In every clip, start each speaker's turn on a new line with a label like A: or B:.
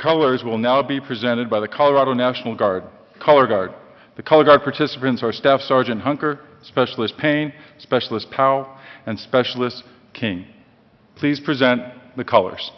A: colors will now be presented by the Colorado National Guard, Color Guard. The Color Guard participants are Staff Sergeant Hunker, Specialist Payne, Specialist Powell, and Specialist King. Please present the colors.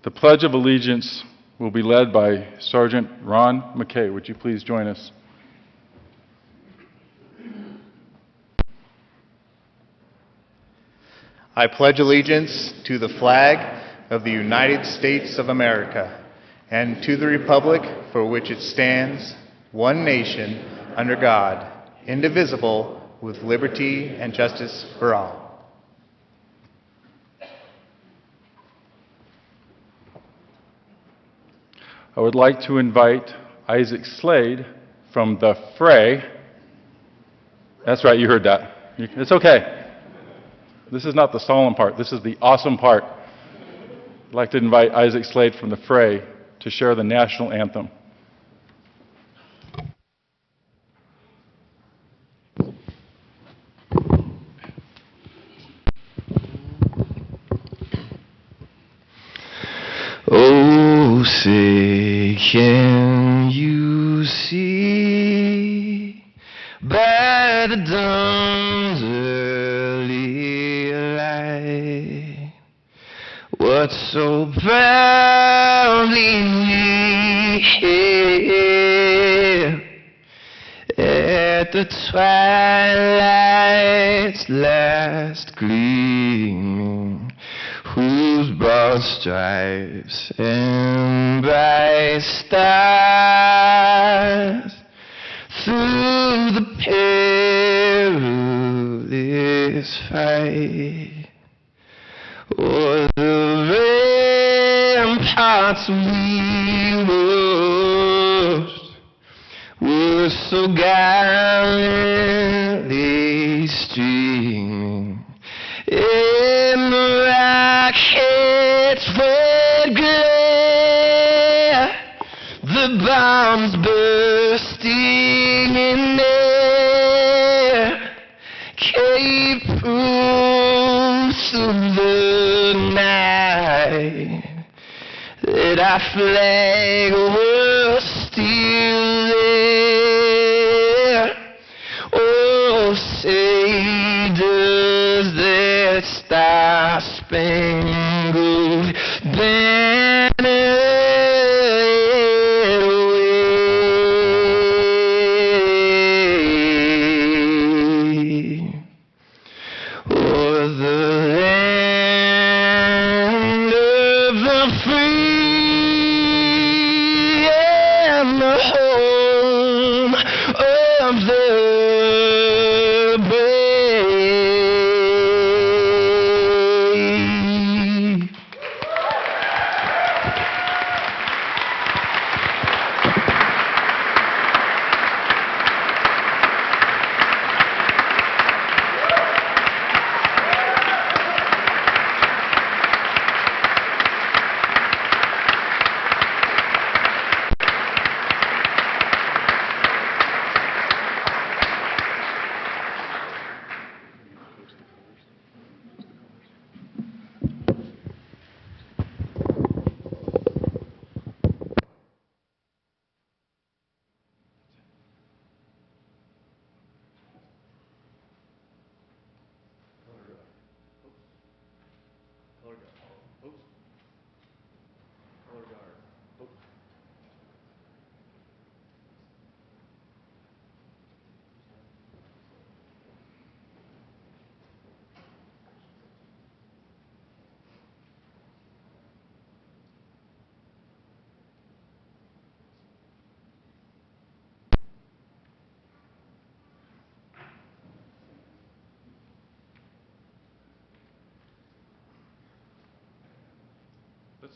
A: The Pledge of Allegiance will be led by Sergeant Ron McKay. Would you please join us?
B: I pledge allegiance to the flag of the United States of America and to the republic for which it stands, one nation, under God, indivisible, with liberty and justice for all.
A: I would like to invite Isaac Slade from the Fray. That's right, you heard that. It's okay. This is not the solemn part, this is the awesome part. I'd like to invite Isaac Slade from the Fray to share the national anthem.
C: Oh, say, can you see by the dawn's early light what so proudly we hailed at the twilight's last gleaming, whose broad stripes and bright stars through the perilous fight o'er the ramparts we watched were so gallantly streaming, and the rockets red glare, the bombs bursting in air, came proof through the night that our flag was still there. Oh, say does that star-spangled banner wave o'er the land of the free and the home of the brave.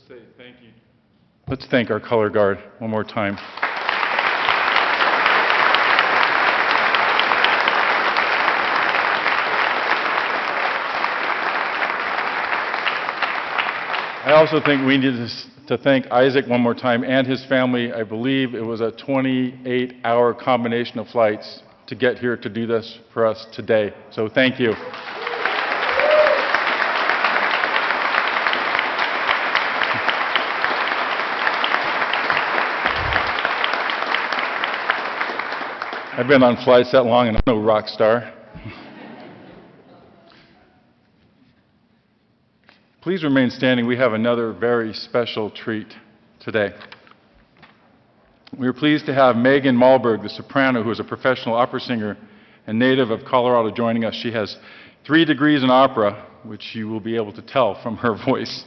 A: say thank you. Let's thank our color guard one more time. I also think we need to thank Isaac one more time and his family. I believe it was a 28-hour combination of flights to get here to do this for us today. So thank you. I've been on flights that long and I'm no rock star. Please remain standing. We have another very special treat today. We are pleased to have Megan Malberg, the soprano, who is a professional opera singer and native of Colorado, joining us. She has 3 degrees in opera, which you will be able to tell from her voice.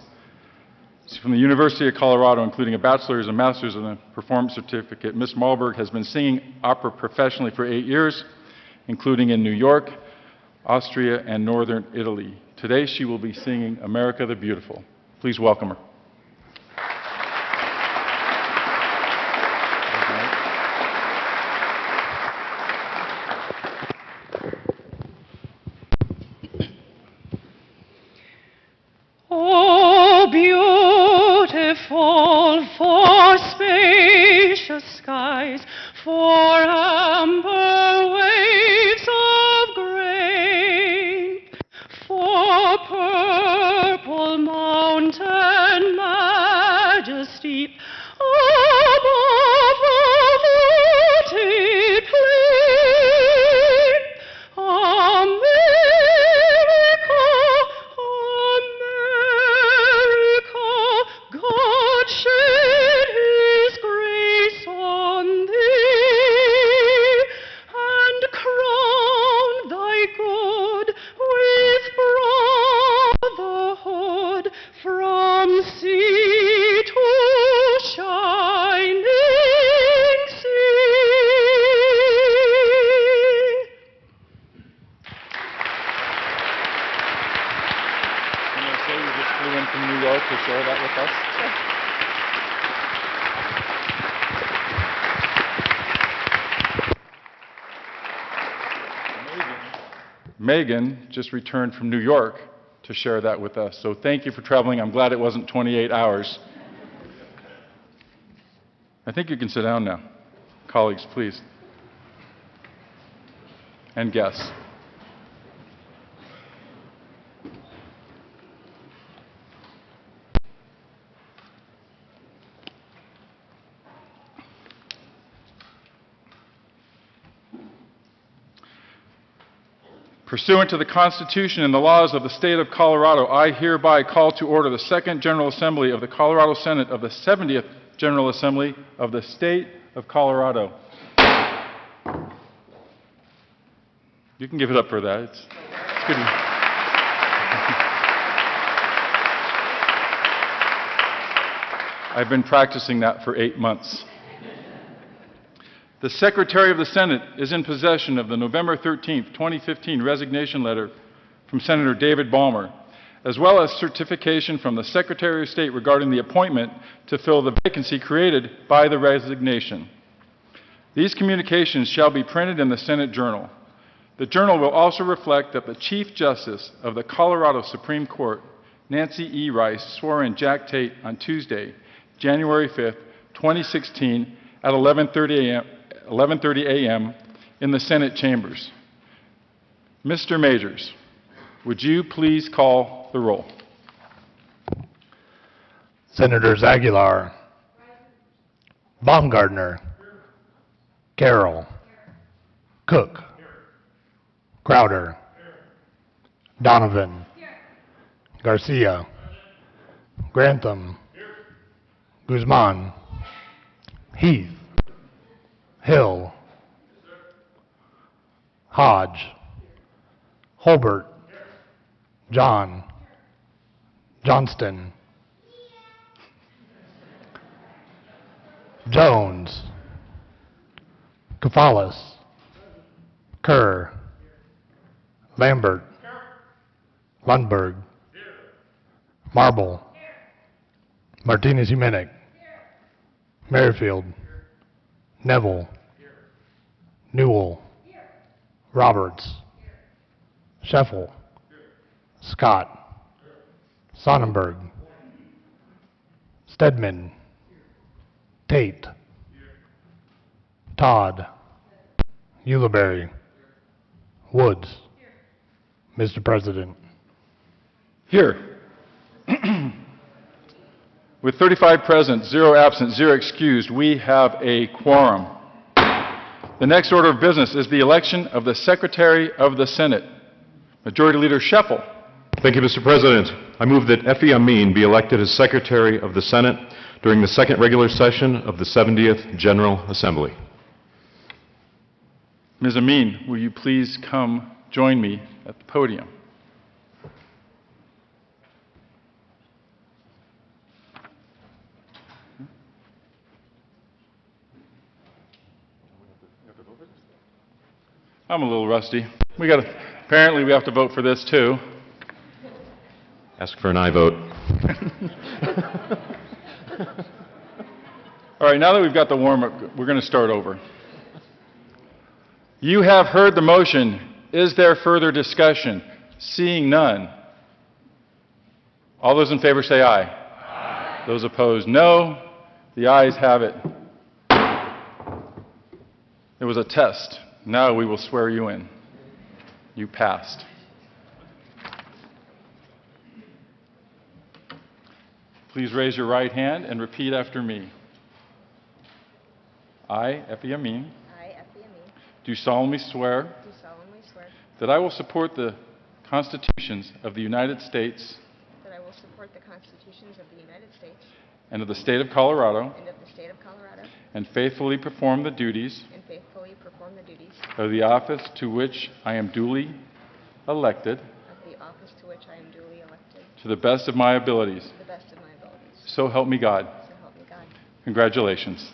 A: She's from the University of Colorado, including a bachelor's, a master's, and a performance certificate. Ms. Malberg has been singing opera professionally for 8 years, including in New York, Austria, and northern Italy. Today she will be singing America the Beautiful. Please welcome her.
D: Oh, beautiful for spacious skies, for amber waves of grain, for purple mountain majesty above the wooded plain. America, America, God shed His grace on thee, and crown thy good with brotherhood from sea to shining sea.
A: Can I say you just flew in from New York to share that with us? Megan just returned from New York to share that with us. So thank you for traveling. I'm glad it wasn't 28 hours. I think you can sit down now. Colleagues, please. And guests. Pursuant to the Constitution and the laws of the State of Colorado, I hereby call to order the Second General Assembly of the Colorado Senate of the 70th General Assembly of the State of Colorado. You can give it up for that. It's good. I've been practicing that for 8 months. The Secretary of the Senate is in possession of the November 13th, 2015 resignation letter from Senator David Ballmer, as well as certification from the Secretary of State regarding the appointment to fill the vacancy created by the resignation. These communications shall be printed in the Senate Journal. The Journal will also reflect that the Chief Justice of the Colorado Supreme Court, Nancy E. Rice, swore in Jack Tate on Tuesday, January 5th, 2016 at 11:30 a.m. in the Senate chambers. Mr. Majors, would you please call the roll?
E: Senators Aguilar, Baumgardner, Carroll, Cook, Crowder, Donovan, Garcia, Grantham, Guzman, Heath, Hill, Hodge, Holbert, John, Johnston, Jones, Kafalis, Kerr, Lambert, Lundberg, Marble, Martinez Jimenez. Merrifield. Neville. Newell. Roberts. Scheffel. Scott. Sonnenberg. Stedman. Tate. Todd. Ulibarri. Woods. Mr. President.
A: Here. With 35 present, 0 absent, 0 excused, we have a quorum. The next order of business is the election of the Secretary of the Senate. Majority Leader Scheffel.
F: Thank you, Mr. President. I move that Effie Amin be elected as Secretary of the Senate during the second regular session of the 70th General Assembly.
A: Ms. Amin, will you please come join me at the podium? I'm a little rusty. Apparently we have to vote for this too.
F: Ask for an aye vote.
A: All right, now that we've got the warm-up, we're going to start over. You have heard the motion. Is there further discussion? Seeing none. All those in favor say aye. Aye. Those opposed, no. The ayes have it. It was a test. Now we will swear you in. You passed. Please raise your right hand and repeat after me. I, Effie Amin, do solemnly swear that I will support the constitutions of the United States and of the state of Colorado and faithfully perform the duties of the office to which I am duly elected to the best of my abilities. So help me God. Congratulations.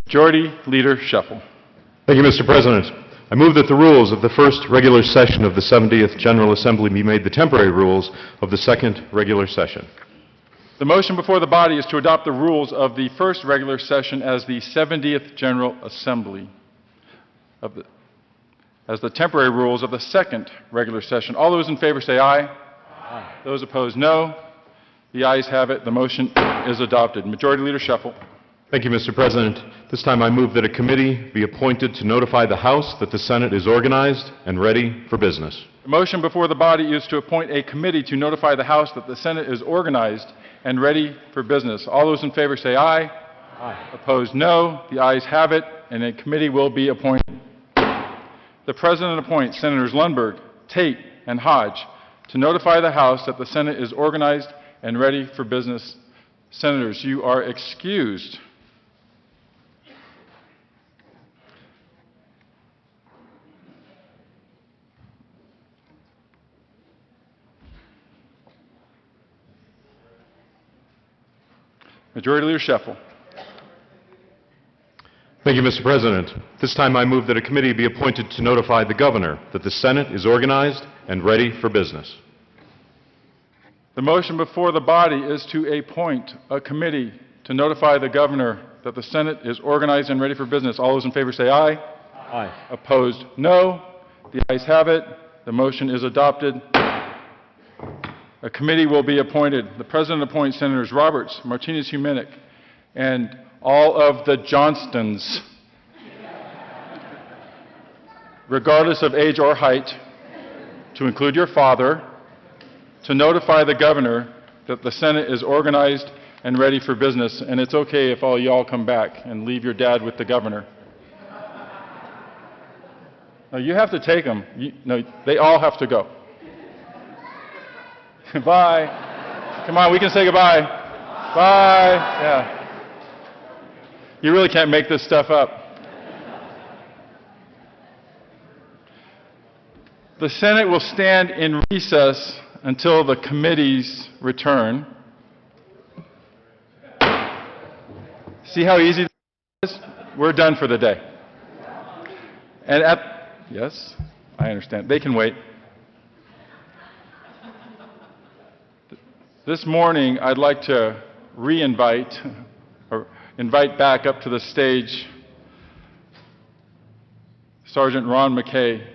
A: Majority Leader Scheffel.
F: Thank you, Mr. President. I move that the rules of the first regular session of the 70th General Assembly be made the temporary rules of the second regular session.
A: The motion before the body is to adopt the rules of the first regular session as the 70th General Assembly, as the temporary rules of the second regular session. All those in favor say aye. Aye. Those opposed, no. The ayes have it. The motion is adopted. Majority Leader Scheffel.
F: Thank you, Mr. President. This time I move that a committee be appointed to notify the House that the Senate is organized and ready for business.
A: The motion before the body is to appoint a committee to notify the House that the Senate is organized and ready for business. All those in favor say aye. Aye. Opposed, no. The ayes have it, and a committee will be appointed. The President appoints Senators Lundberg, Tate, and Hodge to notify the House that the Senate is organized and ready for business. Senators, you are excused. Majority Leader Scheffel.
F: Thank you, Mr. President. This time I move that a committee be appointed to notify the Governor that the Senate is organized and ready for business.
A: The motion before the body is to appoint a committee to notify the Governor that the Senate is organized and ready for business. All those in favor say aye. Aye. Opposed, no. The ayes have it. The motion is adopted. A committee will be appointed. The President appoints Senators Roberts, Martinez Jimenez, and all of the Johnstons, regardless of age or height, to include your father, to notify the Governor that the Senate is organized and ready for business. And it's okay if all y'all come back and leave your dad with the Governor. No, you have to take them. No, they all have to go. Bye. Come on, we can say goodbye. Bye. Yeah. You really can't make this stuff up. The Senate will stand in recess until the committees return. See how easy this is? We're done for the day. And yes, I understand. They can wait. This morning, I'd like to invite back up to the stage Sergeant Ron McKay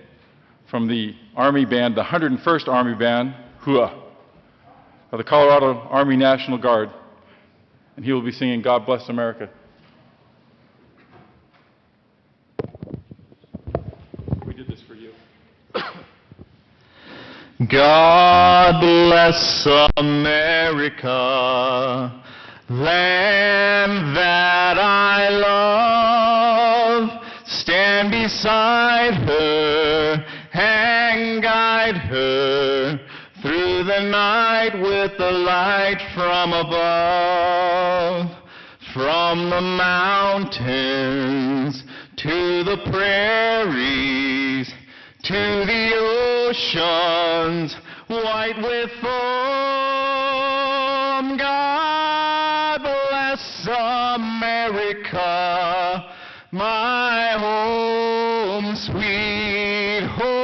A: from the Army Band, the 101st Army Band, HUA, of the Colorado Army National Guard, and he will be singing God Bless America. We did this for you.
B: God bless America, land that I love. Stand beside her and guide her through the night with the light from above. From the mountains to the prairies, to the oceans white with foam. God bless America, my home, sweet home.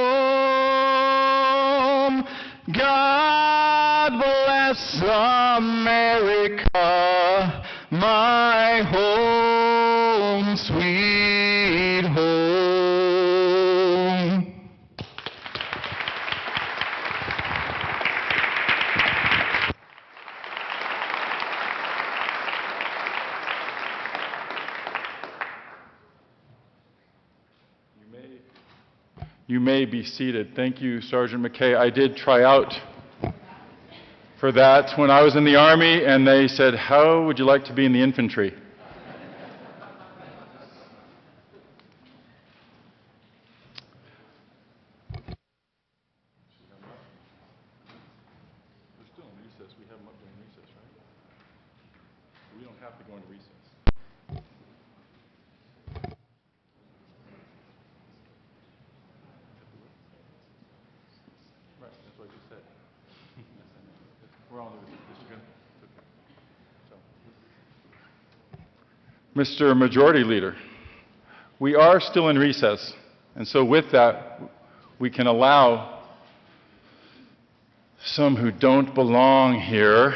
B: God bless America, my home, sweet home.
A: You may be seated. Thank you, Sergeant McKay. I did try out for that when I was in the Army, and they said, "How would you like to be in the infantry?" We're still in recess. We have them up during recess, right? We don't have to go into recess. Right, that's what I just said. We're all in the Mr. Majority Leader, we are still in recess, and so with that, we can allow some who don't belong here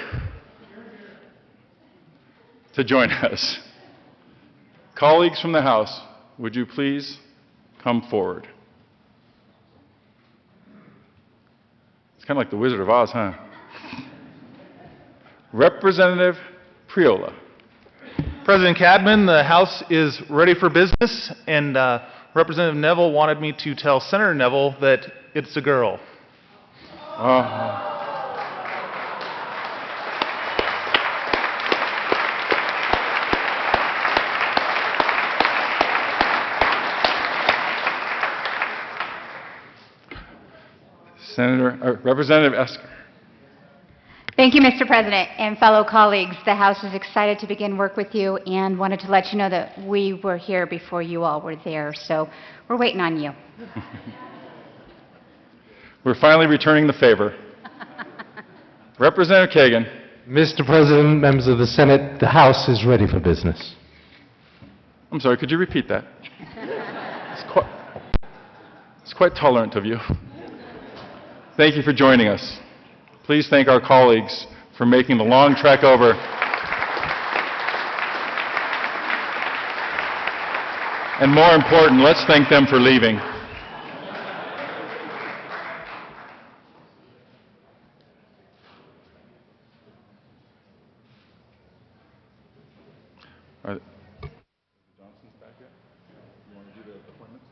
A: to join us. Colleagues from the House, would you please come forward? It's kind of like the Wizard of Oz, huh? Representative Priola.
G: President Cadman, the House is ready for business, and Representative Neville wanted me to tell Senator Neville that it's a girl.
A: Representative Esker.
H: Thank you, Mr. President, and fellow colleagues. The House is excited to begin work with you and wanted to let you know that we were here before you all were there, so we're waiting on you.
A: We're finally returning the favor. Representative Kagan.
I: Mr. President, members of the Senate, the House is ready for business.
A: I'm sorry, could you repeat that? It's quite tolerant of you. Thank you for joining us. Please thank our colleagues for making the long trek over. And more important, let's thank them for leaving. Are Johnson's back yet? You want to do the appointments?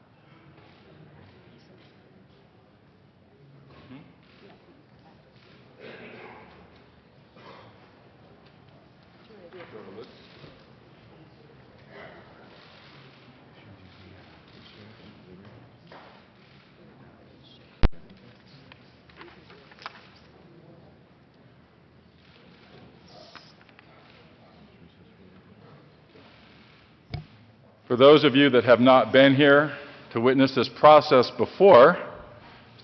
A: For those of you that have not been here to witness this process before,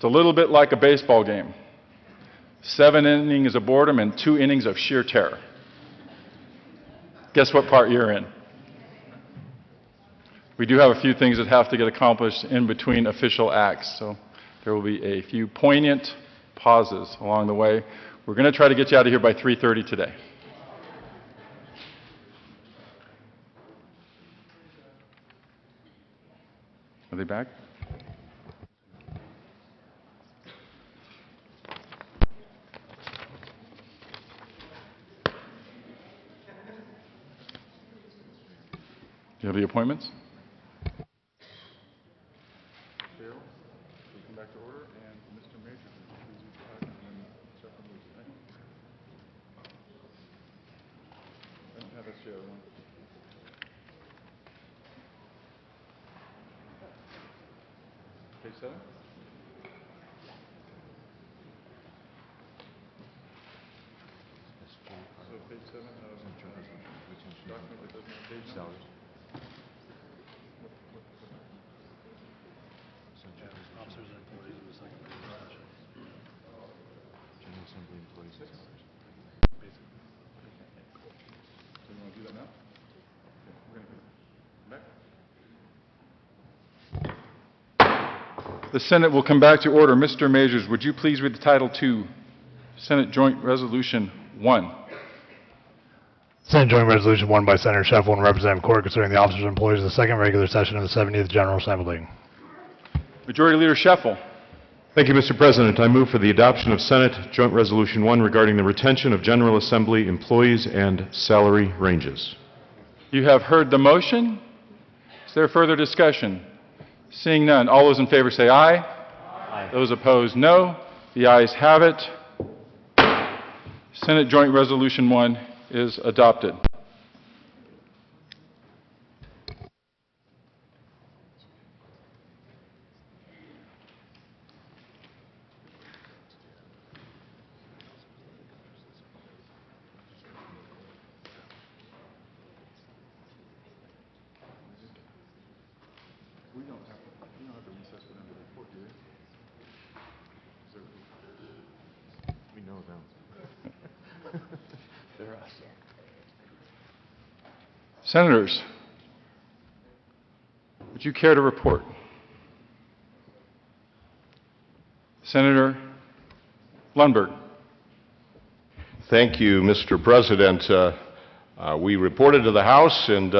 A: It's a little bit like a baseball game. 7 innings of boredom and 2 innings of sheer terror. Guess what part you're in? We do have a few things that have to get accomplished in between official acts, so there will be a few poignant pauses along the way. We're going to try to get you out of here by 3:30 today. Are they back? Do you have the appointments? Come back to order, and Mr. Major, please read the title, and then Sheffield moves it. I don't have this yet. Page 7? So page 7 of document that doesn't have page numbers.
E: Officers and employees of the second session.
F: General Assembly employees.
A: So you want to do that now? Okay, we're going to come back. The Senate will come back to order. Mr. Majors, would you please read the title to Senate Joint Resolution 1?
E: Senate Joint Resolution 1 by Senator Sheffield and Representative Corr concerning the officers and employees of the second regular session of the 70th General Assembly.
A: Majority Leader Sheffel.
F: Thank you, Mr. President. I move for the adoption of Senate Joint Resolution 1 regarding the retention of General Assembly employees and salary ranges.
A: You have heard the motion. Is there further discussion? Seeing none, all those in favor say aye. Aye. Those opposed, no. The ayes have it. Senate Joint Resolution 1 is adopted. We don't have to recess for them to report, do we?
F: We know them.
A: They're us. Senators, would you care to report? Senator Lundberg.
J: Thank you, Mr. President. We reported to the House, and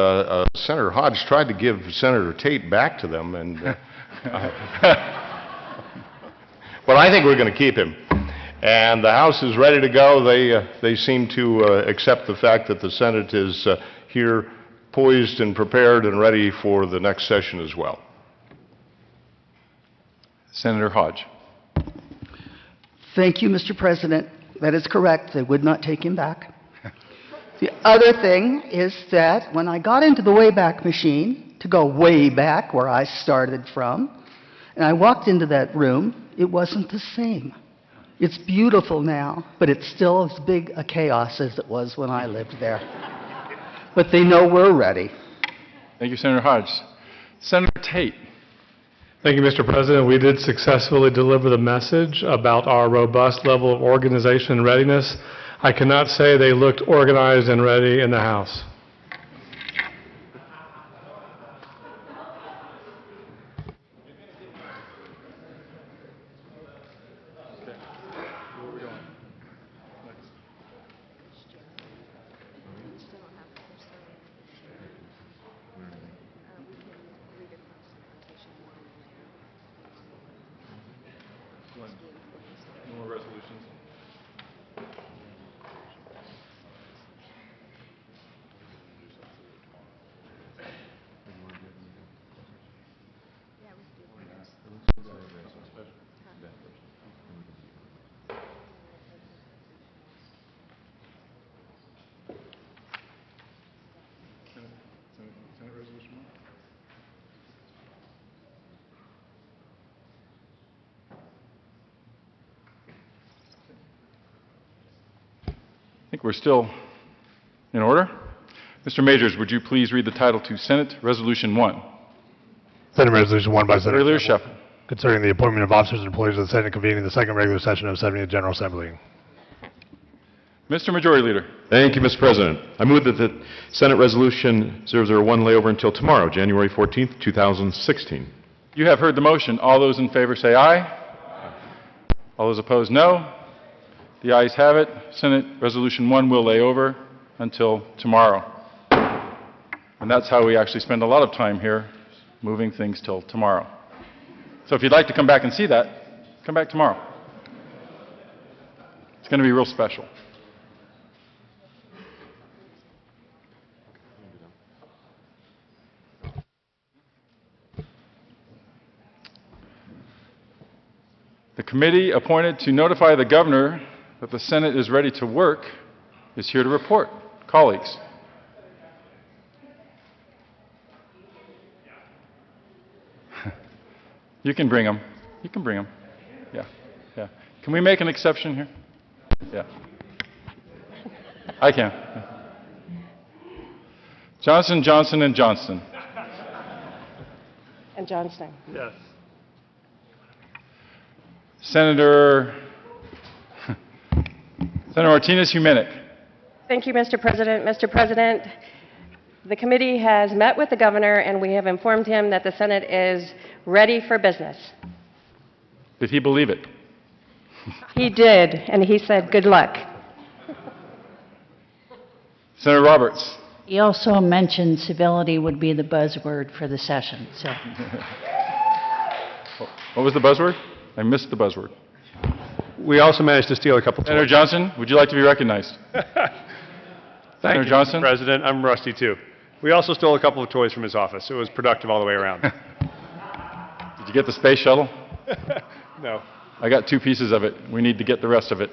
J: Senator Hodge tried to give Senator Tate back to them, and but I think we're going to keep him. And the House is ready to go. They seem to accept the fact that the Senate is here poised and prepared and ready for the next session as well.
A: Senator Hodge.
K: Thank you, Mr. President. That is correct. They would not take him back. The other thing is that when I got into the Wayback Machine, to go way back where I started from, and I walked into that room, it wasn't the same. It's beautiful now, but it's still as big a chaos as it was when I lived there. But they know we're ready.
A: Thank you, Senator Hodge. Senator Tate.
I: Thank you, Mr. President. We did successfully deliver the message about our robust level of organization and readiness. I cannot say they looked organized and ready in the House.
A: No more resolutions. Senate Resolution 1? I think we're still in order. Mr. Majors, would you please read the title to Senate Resolution 1?
E: Senate Resolution 1 by Senator
A: Leader
E: Sheffield
A: Sheffield.
E: concerning the appointment of officers and employees of the Senate convening the second regular session of the 70th General Assembly.
A: Mr. Majority Leader.
F: Thank you, Mr. President. I move that the Senate Resolution 001 lay over until tomorrow, January 14th, 2016.
A: You have heard the motion. All those in favor say aye. All those opposed, no. The ayes have it. Senate Resolution 1 will lay over until tomorrow. And that's how we actually spend a lot of time here, moving things till tomorrow. So if you'd like to come back and see that, come back tomorrow. It's going to be real special. The committee appointed to notify the governor that the Senate is ready to work is here to report. Colleagues. You can bring them. You can bring them. Yeah, yeah. Can we make an exception here? Yeah. I can. Yeah. Johnson, Johnson, and Johnston.
D: And Johnston.
I: Yes.
A: Senator Martinez-Humenick.
D: Thank you, Mr. President. Mr. President, the committee has met with the governor, and we have informed him that the Senate is ready for business.
A: Did he believe it?
D: He did, and he said, good luck.
A: Senator Roberts.
L: He also mentioned civility would be the buzzword for the session. So,
A: What was the buzzword? I missed the buzzword.
M: We also managed to steal a couple
A: Senator
M: toys.
A: Johnson, would you like to be recognized?
M: Thank
A: Senator
M: you,
A: Johnson?
M: Mr. President. I'm rusty, too. We also stole a couple of toys from his office. It was productive all the way around.
A: Did you get the space shuttle?
M: No.
A: I got 2 pieces of it. We need to get the rest of it.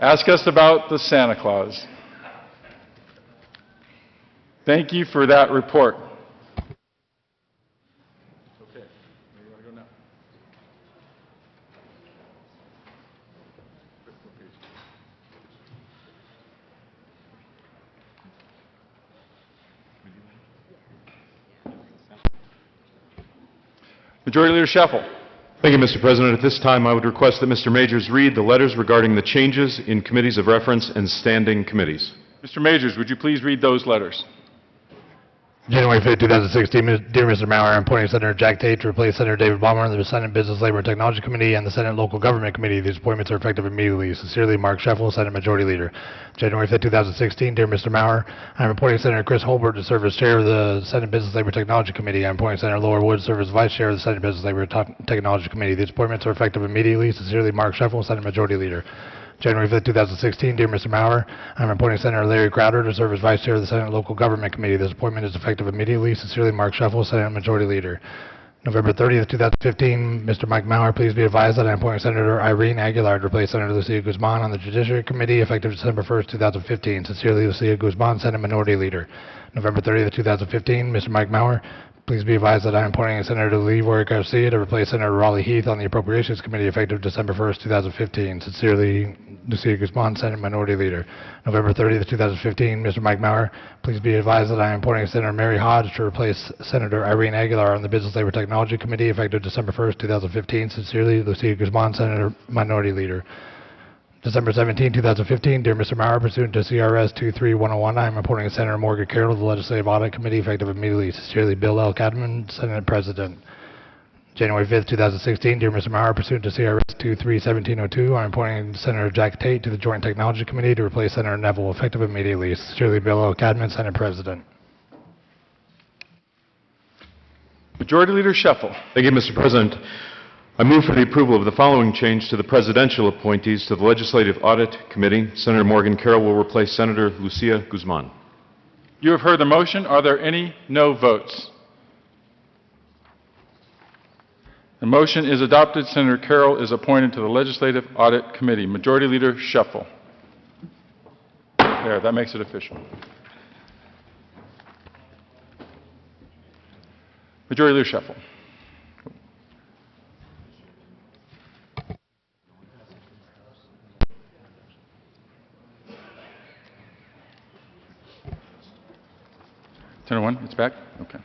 A: Ask us about the Santa Claus. Thank you for that report. Okay, where do you want to go now? Majority Leader Scheffel.
F: Thank you, Mr. President. At this time, I would request that Mr. Majors read the letters regarding the changes in committees of reference and standing committees.
A: Mr. Majors, would you please read those letters?
E: January 5, 2016, dear Mr. Maurer, I'm appointing Senator Jack Tate to replace Senator David Balmer on the Senate Business, Labor, and Technology Committee and the Senate Local Government Committee. These appointments are effective immediately. Sincerely, Mark Scheffel, Senate Majority Leader. January 5, 2016, dear Mr. Maurer, I'm appointing Senator Chris Holbert to serve as Chair of the Senate Business, Labor, and Technology Committee. I'm appointing Senator Laura Wood to serve as Vice Chair of the Senate Business, Labor, and Technology Committee. These appointments are effective immediately. Sincerely, Mark Scheffel, Senate Majority Leader. January 5, 2016, dear Mr. Maurer, I'm appointing Senator Larry Crowder to serve as Vice Chair of the Senate Local Government Committee. This appointment is effective immediately. Sincerely, Mark Scheffel, Senate Majority Leader. November 30th, 2015, Mr. Mike Maurer, please be advised that I'm appointing Senator Irene Aguilar to replace Senator Lucia Guzman on the Judiciary Committee effective December 1st, 2015. Sincerely, Lucia Guzman, Senate Minority Leader. November 30th, 2015, Mr. Mike Maurer, please be advised that I am appointing Senator Leroy Garcia to replace Senator Raleigh Heath on the Appropriations Committee effective December 1st, 2015. Sincerely, Lucia Guzman, Senate Minority Leader. November 30th, 2015, Mr. Mike Maurer, please be advised that I am appointing Senator Mary Hodge to replace Senator Irene Aguilar on the Business, Labor, Technology Committee effective December 1st, 2015. Sincerely, Lucia Guzman, Senator Minority Leader. December 17, 2015, dear Mr. Maurer, pursuant to CRS 23101, I am appointing Senator Morgan Carroll to the Legislative Audit Committee effective immediately. Sincerely, Bill L. Cadman, Senate President. January 5, 2016, dear Mr. Maurer, pursuant to CRS 231702, I am appointing Senator Jack Tate to the Joint Technology Committee to replace Senator Neville effective immediately. Sincerely, Bill L. Cadman, Senate President.
A: Majority Leader Scheffel.
F: Thank you, Mr. President. I move for the approval of the following change to the presidential appointees to the Legislative Audit Committee. Senator Morgan Carroll will replace Senator Lucia Guzman.
A: You have heard the motion. Are there any no votes? The motion is adopted. Senator Carroll is appointed to the Legislative Audit Committee. Majority Leader Scheffel. There, that makes it official. Majority Leader Scheffel. Senator 1, it's back? Okay.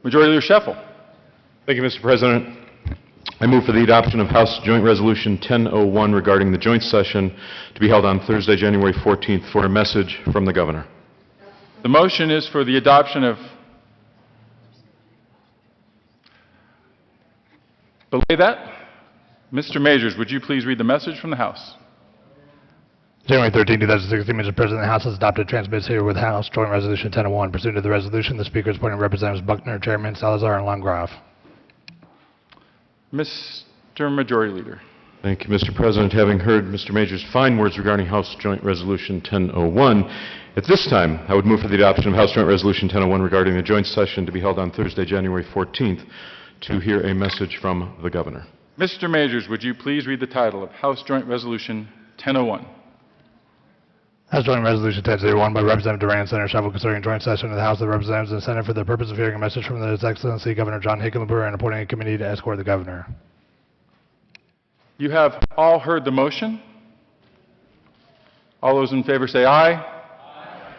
A: Majority Leader Scheffel.
F: Thank you, Mr. President. I move for the adoption of House Joint Resolution 1001 regarding the joint session to be held on Thursday, January 14th for a message from the governor.
A: The motion is for the adoption of... Belay that. Mr. Majors, would you please read the message from the House?
E: January 13, 2016, Mr. President, the House has adopted transmits here with House Joint Resolution 1001. Pursuant to the resolution, the Speaker is appointing Representatives Buckner, Chairman, Salazar, and Landgraf.
A: Mr. Majority Leader.
F: Thank you, Mr. President. Having heard Mr. Major's fine words regarding House Joint Resolution 1001, at this time, I would move for the adoption of House Joint Resolution 1001 regarding the joint session to be held on Thursday, January 14th, to hear a message from the governor.
A: Mr. Majors, would you please read the title of House Joint Resolution 1001?
E: House Joint Resolution 1001 by Representative Duran, Senator Scheffel, concerning joint session of the House of Representatives and Senate for the purpose of hearing a message from His Excellency Governor John Hickenlooper and appointing a committee to escort the governor.
A: You have all heard the motion. All those in favor say aye. Aye.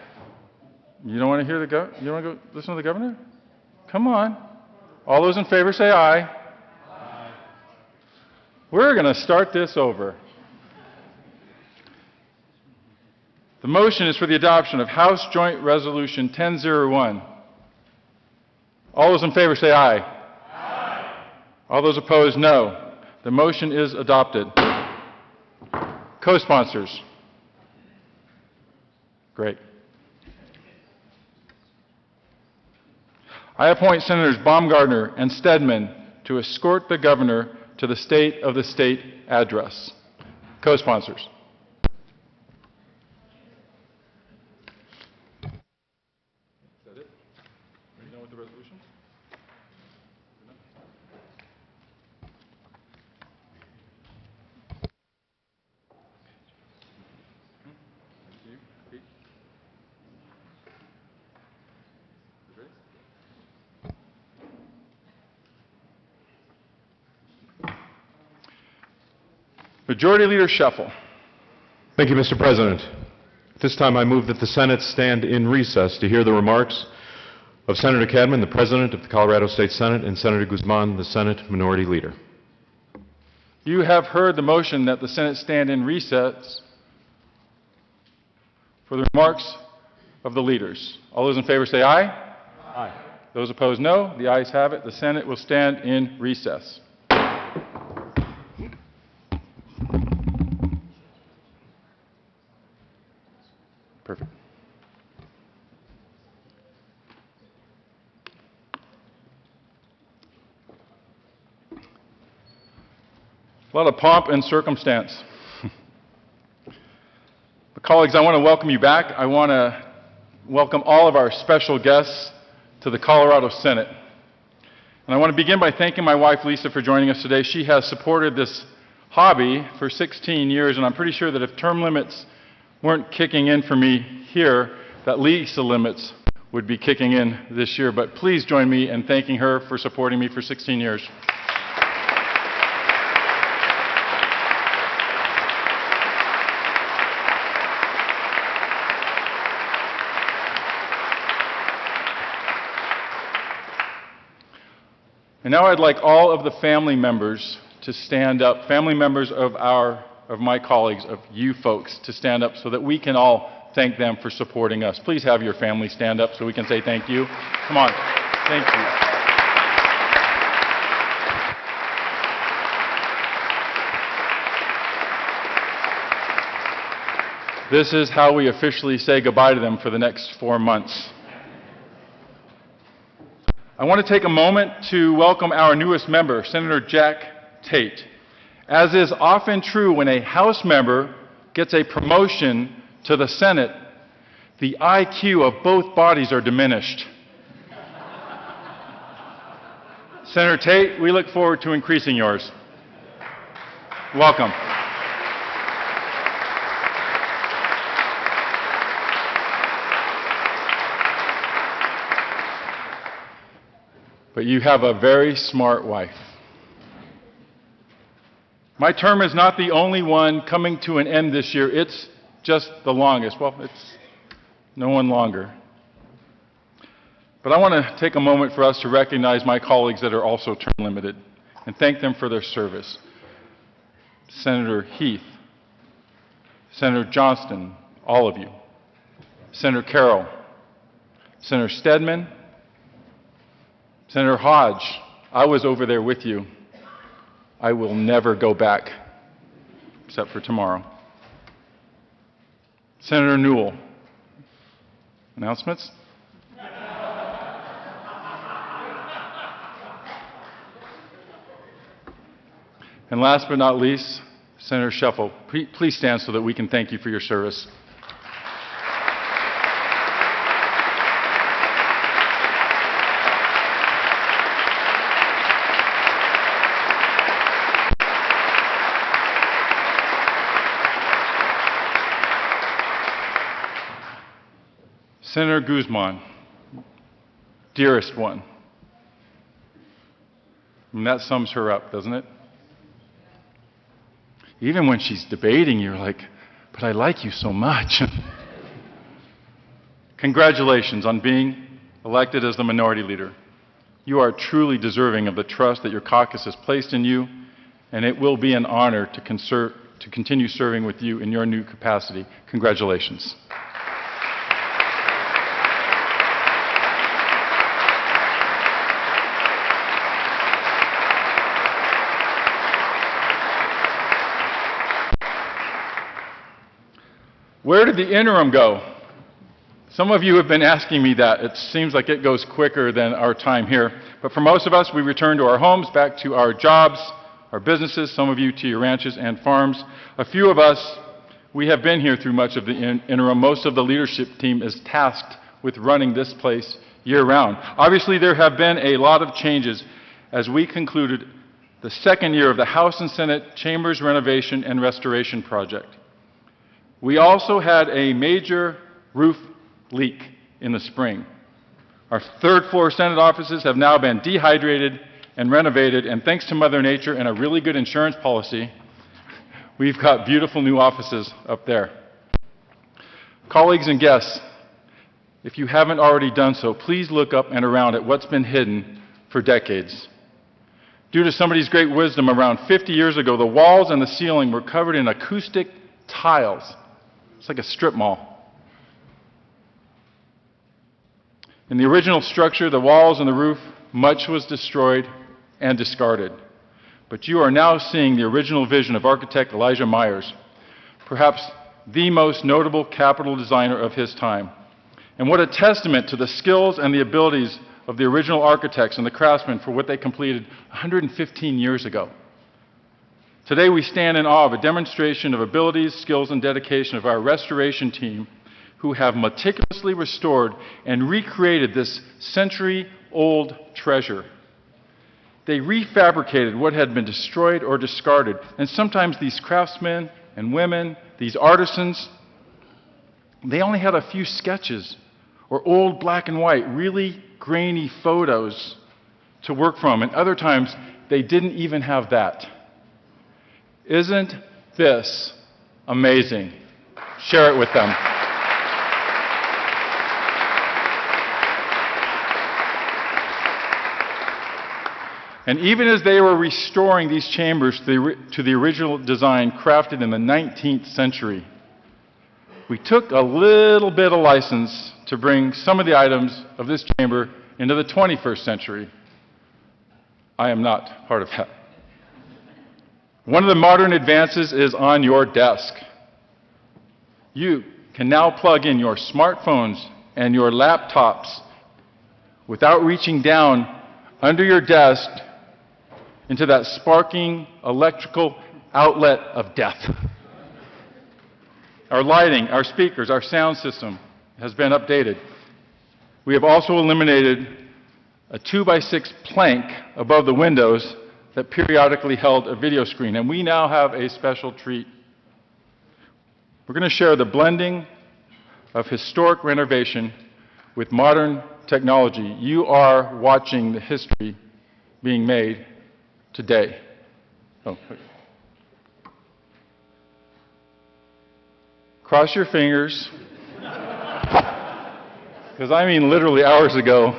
A: You don't want to hear you want to go listen to the governor? Come on. All those in favor say aye. Aye. We're going to start this over. The motion is for the adoption of House Joint Resolution 1001. All those in favor say aye. Aye. All those opposed, no. The motion is adopted. Co-sponsors. Great. I appoint Senators Baumgardner and Stedman to escort the governor to the State of the State address. Co-sponsors. Majority Leader Scheffel.
F: Thank you, Mr. President. At this time, I move that the Senate stand in recess to hear the remarks of Senator Cadman, the President of the Colorado State Senate, and Senator Guzman, the Senate Minority Leader.
A: You have heard the motion that the Senate stand in recess for the remarks of the leaders. All those in favor say aye. Aye. Those opposed, no. The ayes have it. The Senate will stand in recess. Perfect. A lot of pomp and circumstance. But colleagues, I want to welcome you back. I want to welcome all of our special guests to the Colorado Senate. And I want to begin by thanking my wife, Lisa, for joining us today. She has supported this hobby for 16 years, and I'm pretty sure that if term limits weren't kicking in for me here, that Lisa limits would be kicking in this year. But please join me in thanking her for supporting me for 16 years. And now I'd like all of the family members to stand up, family members of my colleagues, of you folks, to stand up so that we can all thank them for supporting us. Please have your family stand up so we can say thank you. Come on. Thank you. This is how we officially say goodbye to them for the next 4 months. I want to take a moment to welcome our newest member, Senator Jack Tate. As is often true when a House member gets a promotion to the Senate, the IQ of both bodies are diminished. Senator Tate, we look forward to increasing yours. Welcome. But you have a very smart wife. My term is not the only one coming to an end this year. It's just the longest. Well, it's no one longer. But I want to take a moment for us to recognize my colleagues that are also term limited and thank them for their service. Senator Heath, Senator Johnston, all of you, Senator Carroll, Senator Stedman, Senator Hodge, I was over there with you. I will never go back, except for tomorrow. Senator Newell. Announcements? And last but not least, Senator Sheffel. Please stand so that we can thank you for your service. Senator Guzman, dearest one. And that sums her up, doesn't it? Even when she's debating, you're like, but I like you so much. Congratulations on being elected as the minority leader. You are truly deserving of the trust that your caucus has placed in you, and it will be an honor to continue serving with you in your new capacity. Congratulations. Where did the interim go? Some of you have been asking me that. It seems like it goes quicker than our time here. But for most of us, we return to our homes, back to our jobs, our businesses, some of you to your ranches and farms. A few of us, we have been here through much of the interim. Most of the leadership team is tasked with running this place year-round. Obviously, there have been a lot of changes as we concluded the second year of the House and Senate Chambers Renovation and Restoration Project. We also had a major roof leak in the spring. Our third-floor Senate offices have now been dehydrated and renovated, and thanks to Mother Nature and a really good insurance policy, we've got beautiful new offices up there. Colleagues and guests, if you haven't already done so, please look up and around at what's been hidden for decades. Due to somebody's great wisdom, around 50 years ago, the walls and the ceiling were covered in acoustic tiles. It's like a strip mall. In the original structure, the walls and the roof, much was destroyed and discarded. But you are now seeing the original vision of architect Elijah Myers, perhaps the most notable Capitol designer of his time. And what a testament to the skills and the abilities of the original architects and the craftsmen for what they completed 115 years ago. Today we stand in awe of a demonstration of abilities, skills, and dedication of our restoration team who have meticulously restored and recreated this century-old treasure. They refabricated what had been destroyed or discarded, and sometimes these craftsmen and women, these artisans, they only had a few sketches or old black and white, really grainy photos to work from, and other times they didn't even have that. Isn't this amazing? Share it with them. And even as they were restoring these chambers to the original design crafted in the 19th century, we took a little bit of license to bring some of the items of this chamber into the 21st century. I am not part of that. One of the modern advances is on your desk. You can now plug in your smartphones and your laptops without reaching down under your desk into that sparking electrical outlet of death. Our lighting, our speakers, our sound system has been updated. We have also eliminated a 2x6 plank above the windows that periodically held a video screen, and we now have a special treat. We're going to share the blending of historic renovation with modern technology. You are watching the history being made today. Cross your fingers, because I mean literally hours ago,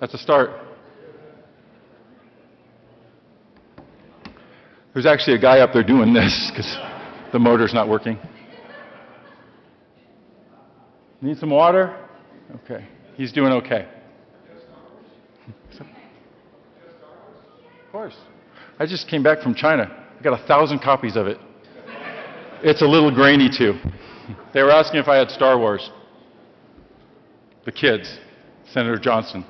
A: That's a start. There's actually a guy up there doing this because the motor's not working. Need some water? Okay. He's doing okay. Of course. I just came back from China. I got 1,000 copies of it. It's a little grainy too. They were asking if I had Star Wars. The kids, Senator Johnson.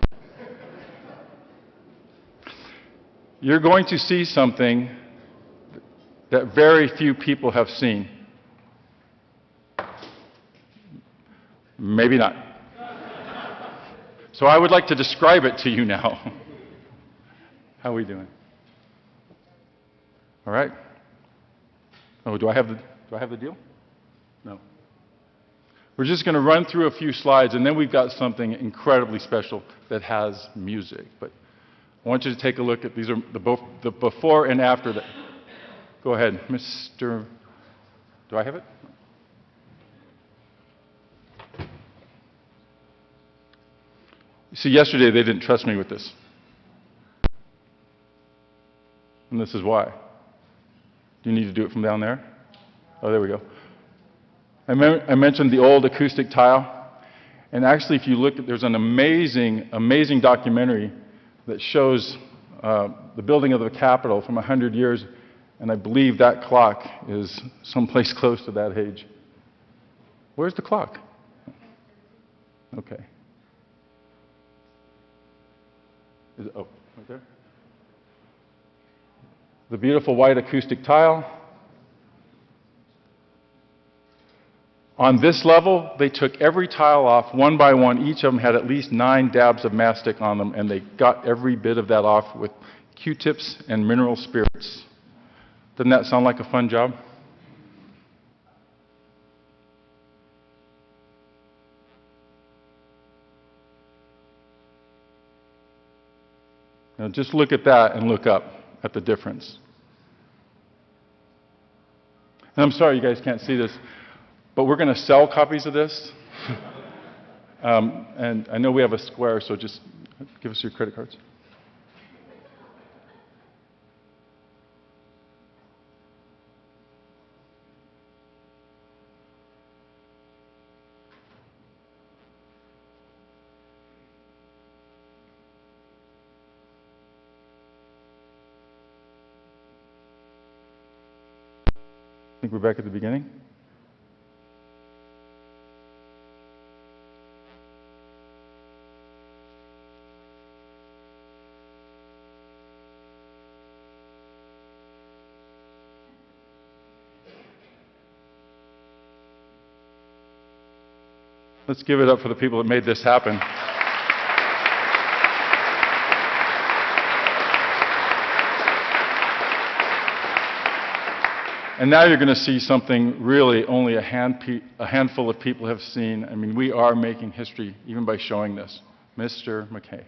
A: You're going to see something that very few people have seen. Maybe not. So I would like to describe it to you now. How are we doing? All right. Oh, do I have the deal? No. We're just going to run through a few slides, and then we've got something incredibly special that has music. But I want you to take a look at these are the before and after that. Go ahead, Mr. Do I have it? You see, yesterday they didn't trust me with this. And this is why. Do you need to do it from down there? Oh, there we go. I mentioned the old acoustic tile. And actually, if you look at, there's an amazing, amazing documentary that shows the building of the Capitol from 100 years. And I believe that clock is someplace close to that age. Where's the clock? Okay. Is it, oh, right there? The beautiful white acoustic tile. On this level, they took every tile off one by one. Each of them had at least 9 dabs of mastic on them, and they got every bit of that off with Q-tips and mineral spirits. Doesn't that sound like a fun job? Now just look at that and look up at the difference. And I'm sorry you guys can't see this, but we're going to sell copies of this. And I know we have a square, so just give us your credit cards. I think we're back at the beginning. Let's give it up for the people that made this happen. And now you're going to see something really only a handful of people have seen. I mean, we are making history even by showing this. Mr. McKay.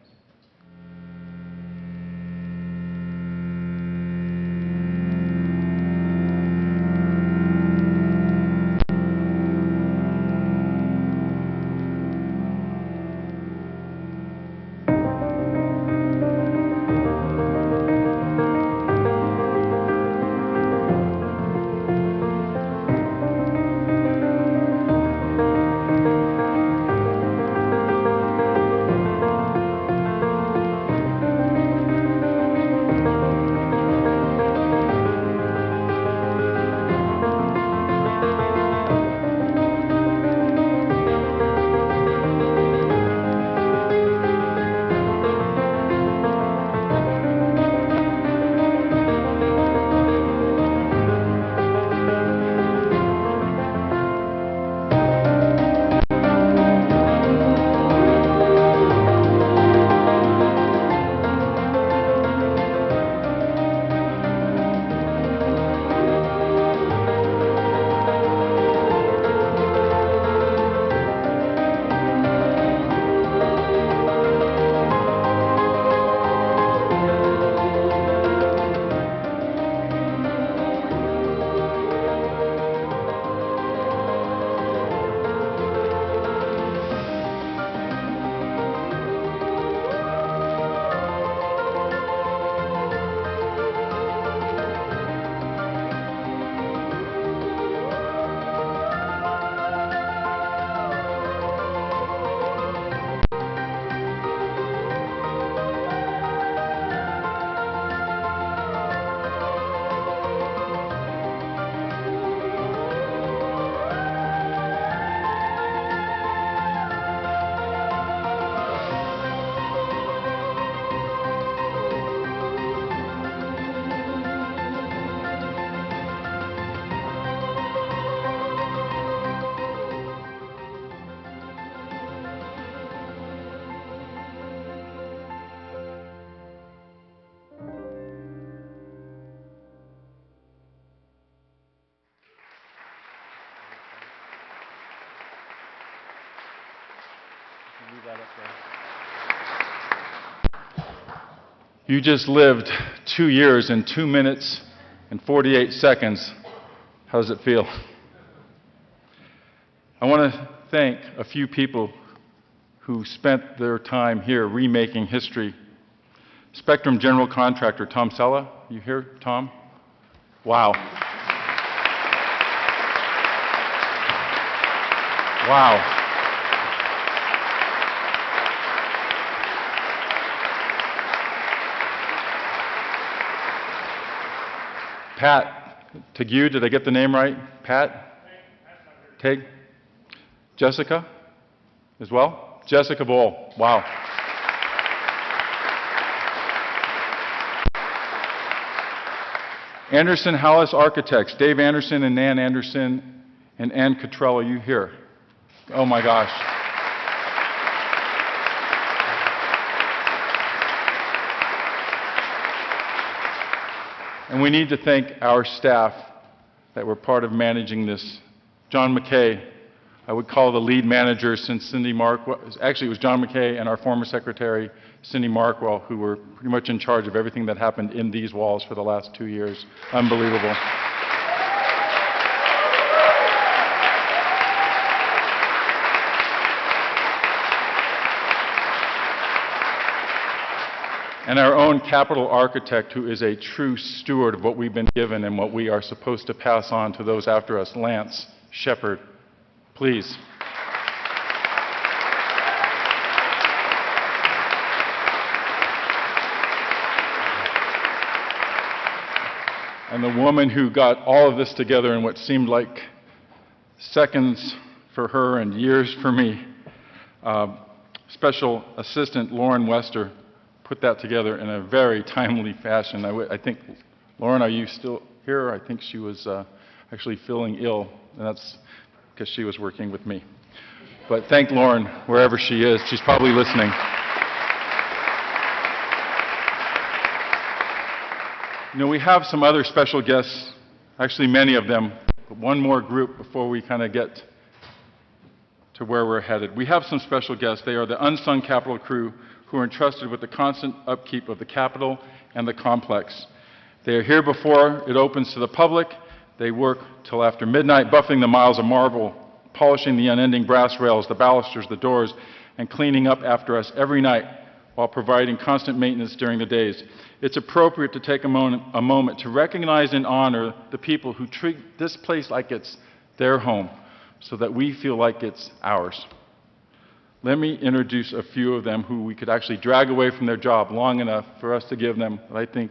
A: Leave that up there. You just lived 2 years in 2 minutes and 48 seconds. How does it feel? I want to thank a few people who spent their time here remaking history. Spectrum General Contractor Tom Sella, you here, Tom? Wow. Wow. Pat Tague, did I get the name right? Pat? Tag? Jessica as well? Jessica Bowl, wow. Anderson Hallis Architects, Dave Anderson and Nan Anderson and Ann Cottrell, are you here? Oh my gosh. And we need to thank our staff that were part of managing this. John McKay, I would call the lead manager since Cindy Markwell. Actually, it was John McKay and our former secretary, Cindy Markwell, who were pretty much in charge of everything that happened in these walls for the last 2 years. Unbelievable. And our own capital architect, who is a true steward of what we've been given and what we are supposed to pass on to those after us, Lance Shepard. Please. And the woman who got all of this together in what seemed like seconds for her and years for me, Special Assistant Lauren Wester, put that together in a very timely fashion. I think, Lauren, are you still here? I think she was actually feeling ill, and that's because she was working with me. But thank Lauren, wherever she is. She's probably listening. You know, we have some other special guests, actually many of them, but one more group before we kind of get to where we're headed. We have some special guests. They are the unsung Capitol crew who are entrusted with the constant upkeep of the Capitol and the complex. They are here before it opens to the public. They work till after midnight, buffing the miles of marble, polishing the unending brass rails, the balusters, the doors, and cleaning up after us every night while providing constant maintenance during the days. It's appropriate to take a moment to recognize and honor the people who treat this place like it's their home so that we feel like it's ours. Let me introduce a few of them who we could actually drag away from their job long enough for us to give them what I think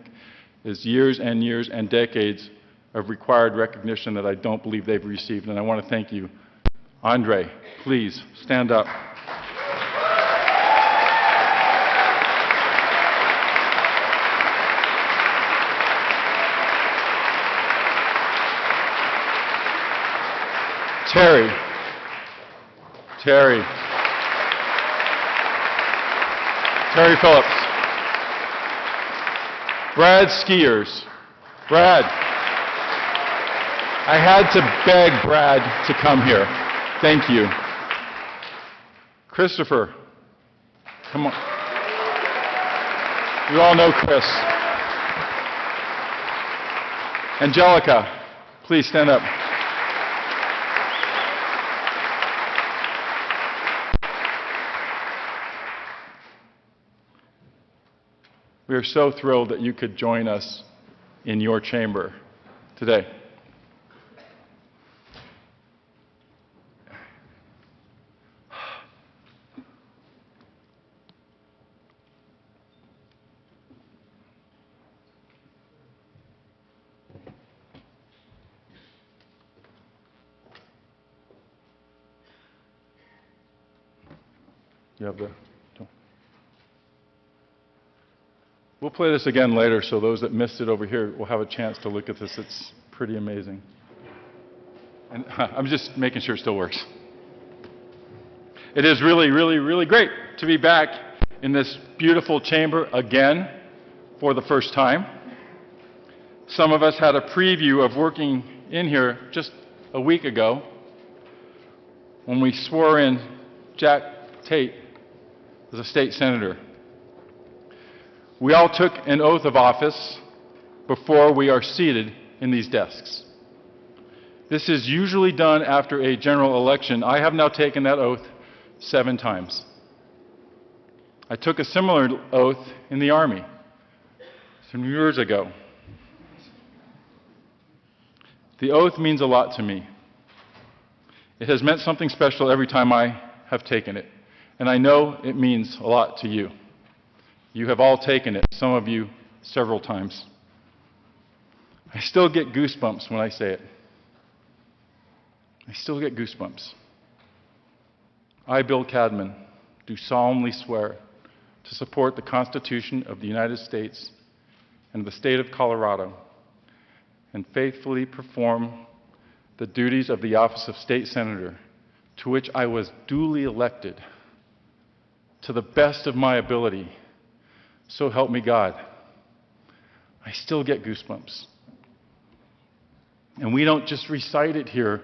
A: is years and years and decades of required recognition that I don't believe they've received, and I want to thank you. Andre, please stand up. Terry. Terry Phillips. Brad Skiers. Brad. I had to beg Brad to come here. Thank you. Christopher. Come on. You all know Chris. Angelica, please stand up. We are so thrilled that you could join us in your chamber today. You have the... We'll play this again later, so those that missed it over here will have a chance to look at this. It's pretty amazing. And I'm just making sure it still works. It is really, really, really great to be back in this beautiful chamber again for the first time. Some of us had a preview of working in here just a week ago when we swore in Jack Tate as a state senator. We all took an oath of office before we are seated in these desks. This is usually done after a general election. I have now taken that oath 7 times. I took a similar oath in the Army some years ago. The oath means a lot to me. It has meant something special every time I have taken it, and I know it means a lot to you. You have all taken it, some of you several times. I still get goosebumps when I say it. I still get goosebumps. I, Bill Cadman, do solemnly swear to support the Constitution of the United States and the state of Colorado, and faithfully perform the duties of the office of State Senator, to which I was duly elected, to the best of my ability. So help me God. I still get goosebumps. And we don't just recite it here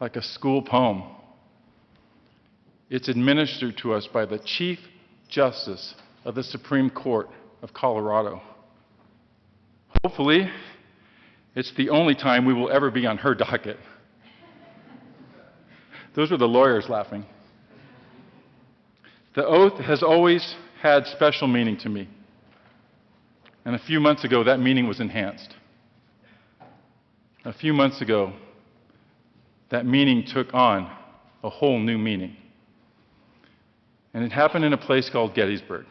A: like a school poem. It's administered to us by the Chief Justice of the Supreme Court of Colorado. Hopefully, it's the only time we will ever be on her docket. Those were the lawyers laughing. The oath has always had special meaning to me. And a few months ago, that meaning was enhanced. A few months ago, that meaning took on a whole new meaning. And it happened in a place called Gettysburg.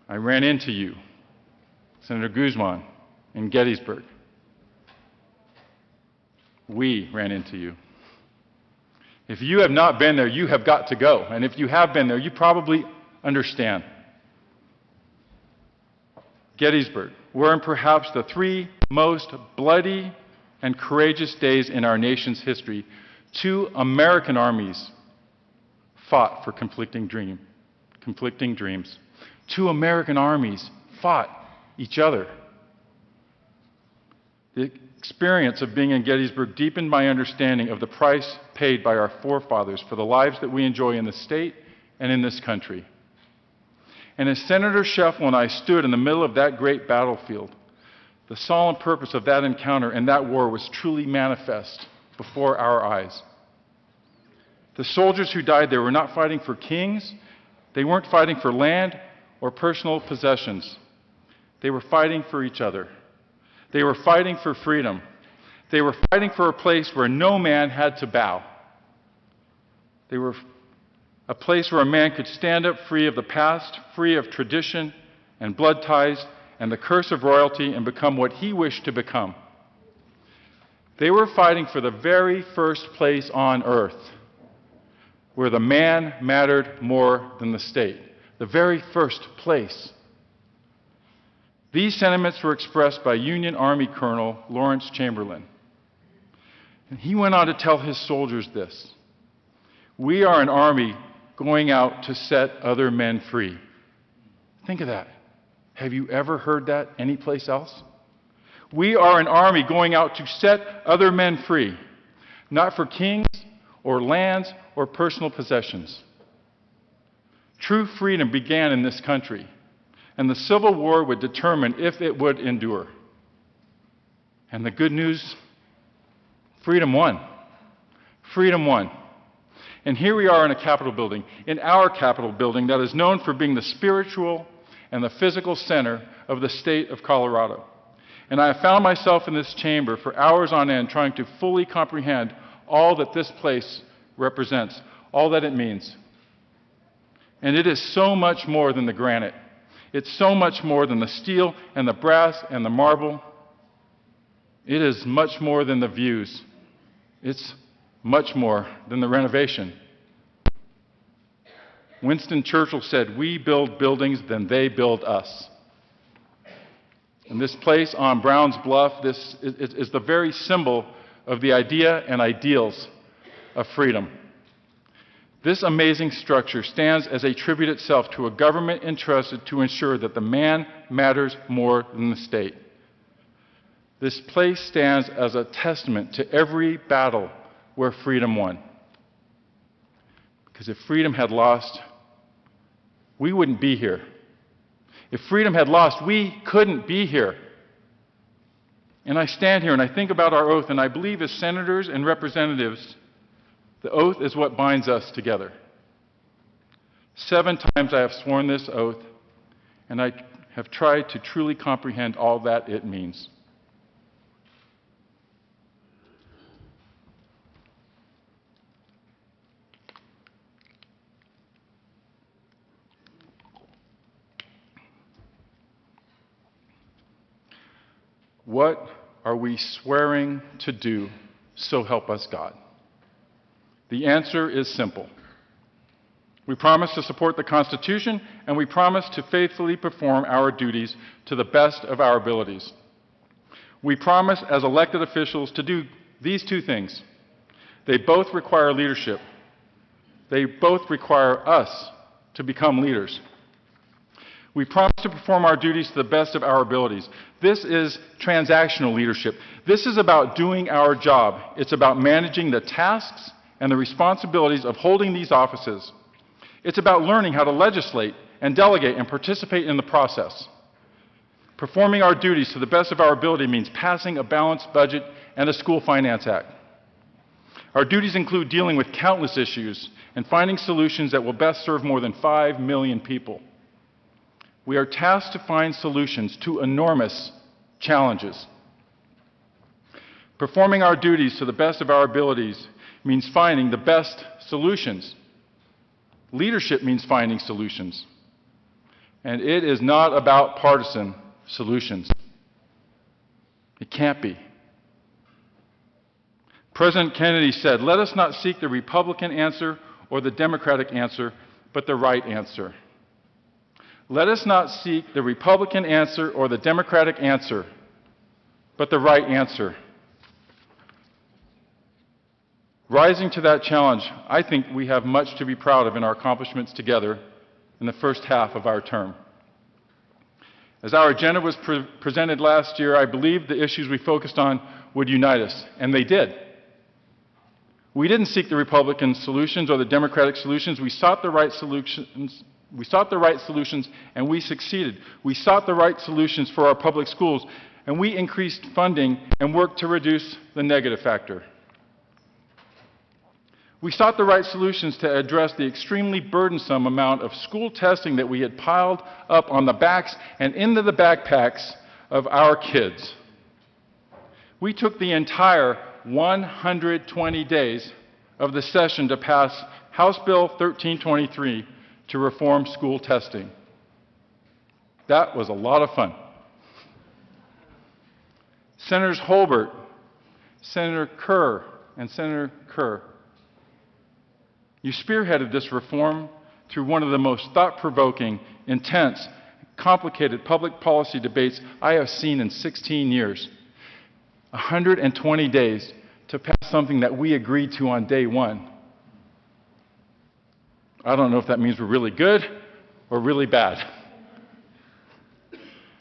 A: I ran into you, Senator Guzman, in Gettysburg. We ran into you. If you have not been there, you have got to go. And if you have been there, you probably understand. Gettysburg, were in perhaps the 3 most bloody and courageous days in our nation's history, 2 American armies fought for conflicting dreams. 2 American armies fought each other. The experience of being in Gettysburg deepened my understanding of the price paid by our forefathers for the lives that we enjoy in the state and in this country. And as Senator Scheffel and I stood in the middle of that great battlefield, the solemn purpose of that encounter and that war was truly manifest before our eyes. The soldiers who died there were not fighting for kings. They weren't fighting for land or personal possessions. They were fighting for each other. They were fighting for freedom. They were fighting for a place where no man had to bow. They were a place where a man could stand up free of the past, free of tradition and blood ties and the curse of royalty, and become what he wished to become. They were fighting for the very first place on earth where the man mattered more than the state. The very first place. These sentiments were expressed by Union Army Colonel Lawrence Chamberlain. And he went on to tell his soldiers this: "We are an army going out to set other men free." Think of that. Have you ever heard that anyplace else? We are an army going out to set other men free, not for kings or lands or personal possessions. True freedom began in this country, and the Civil War would determine if it would endure. And the good news, freedom won. Freedom won. And here we are in a Capitol building, in our Capitol building that is known for being the spiritual and the physical center of the state of Colorado. And I have found myself in this chamber for hours on end trying to fully comprehend all that this place represents, all that it means. And it is so much more than the granite. It's so much more than the steel and the brass and the marble. It is much more than the views. It's much more than the renovation. Winston Churchill said, "We build buildings, then they build us." And this place on Browns Bluff, this is the very symbol of the idea and ideals of freedom. This amazing structure stands as a tribute itself to a government entrusted to ensure that the man matters more than the state. This place stands as a testament to every battle where freedom won. Because if freedom had lost, we wouldn't be here. If freedom had lost, we couldn't be here. And I stand here and I think about our oath, and I believe as senators and representatives, the oath is what binds us together. 7 times I have sworn this oath, and I have tried to truly comprehend all that it means. What are we swearing to do, so help us God? The answer is simple. We promise to support the Constitution, and we promise to faithfully perform our duties to the best of our abilities. We promise as elected officials to do these 2 things. They both require leadership. They both require us to become leaders. We promise to perform our duties to the best of our abilities. This is transactional leadership. This is about doing our job. It's about managing the tasks and the responsibilities of holding these offices. It's about learning how to legislate and delegate and participate in the process. Performing our duties to the best of our ability means passing a balanced budget and a School Finance Act. Our duties include dealing with countless issues and finding solutions that will best serve more than 5 million people. We are tasked to find solutions to enormous challenges. Performing our duties to the best of our abilities means finding the best solutions. Leadership means finding solutions. And it is not about partisan solutions. It can't be. President Kennedy said, "Let us not seek the Republican answer or the Democratic answer, but the right answer." Let us not seek the Republican answer or the Democratic answer, but the right answer. Rising to that challenge, I think we have much to be proud of in our accomplishments together in the first half of our term. As our agenda was presented last year, I believed the issues we focused on would unite us, and they did. We didn't seek the Republican solutions or the Democratic solutions. We sought the right solutions. We sought the right solutions, and we succeeded. We sought the right solutions for our public schools, and we increased funding and worked to reduce the negative factor. We sought the right solutions to address the extremely burdensome amount of school testing that we had piled up on the backs and into the backpacks of our kids. We took the entire 120 days of the session to pass House Bill 1323 to reform school testing. That was a lot of fun. Senators Holbert, Senator Kerr, and Senator Kerr, you spearheaded this reform through one of the most thought-provoking, intense, complicated public policy debates I have seen in 16 years. 120 days to pass something that we agreed to on day one. I don't know if that means we're really good or really bad.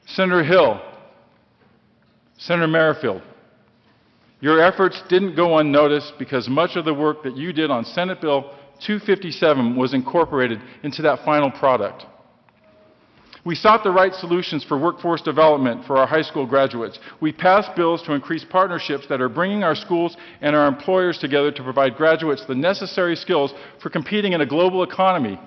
A: Senator Hill, Senator Merrifield, your efforts didn't go unnoticed because much of the work that you did on Senate Bill 257 was incorporated into that final product. We sought the right solutions for workforce development for our high school graduates. We passed bills to increase partnerships that are bringing our schools and our employers together to provide graduates the necessary skills for competing in a global economy.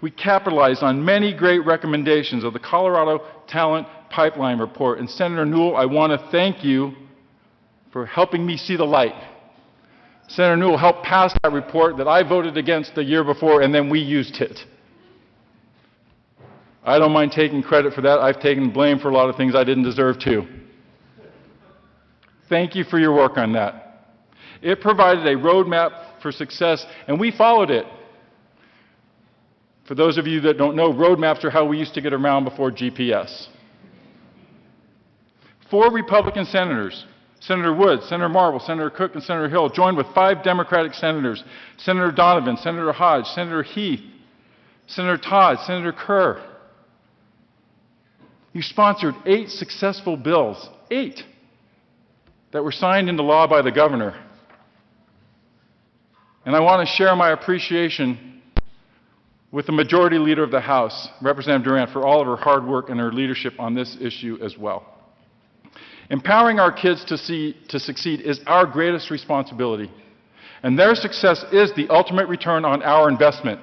A: We capitalized on many great recommendations of the Colorado Talent Pipeline Report. And Senator Newell, I want to thank you for helping me see the light. Senator Newell helped pass that report that I voted against the year before, and then we used it. I don't mind taking credit for that. I've taken blame for a lot of things I didn't deserve to. Thank you for your work on that. It provided a roadmap for success, and we followed it. For those of you that don't know, roadmaps are how we used to get around before GPS. 4 Republican senators, Senator Woods, Senator Marble, Senator Cook, and Senator Hill, joined with 5 Democratic senators, Senator Donovan, Senator Hodge, Senator Heath, Senator Todd, Senator Kerr. You sponsored 8 successful bills, 8, that were signed into law by the governor. And I want to share my appreciation with the Majority Leader of the House, Representative Durant, for all of her hard work and her leadership on this issue as well. Empowering our kids to succeed is our greatest responsibility, and their success is the ultimate return on our investment.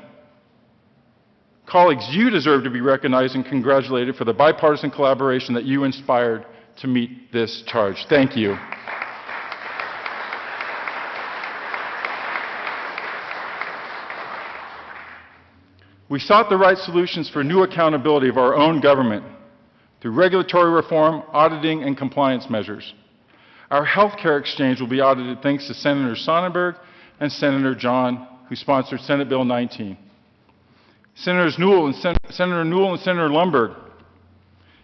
A: Colleagues, you deserve to be recognized and congratulated for the bipartisan collaboration that you inspired to meet this charge. Thank you. We sought the right solutions for new accountability of our own government through regulatory reform, auditing, and compliance measures. Our health care exchange will be audited thanks to Senator Sonnenberg and Senator John, who sponsored Senate Bill 19. Senator Newell and Senator Lundberg,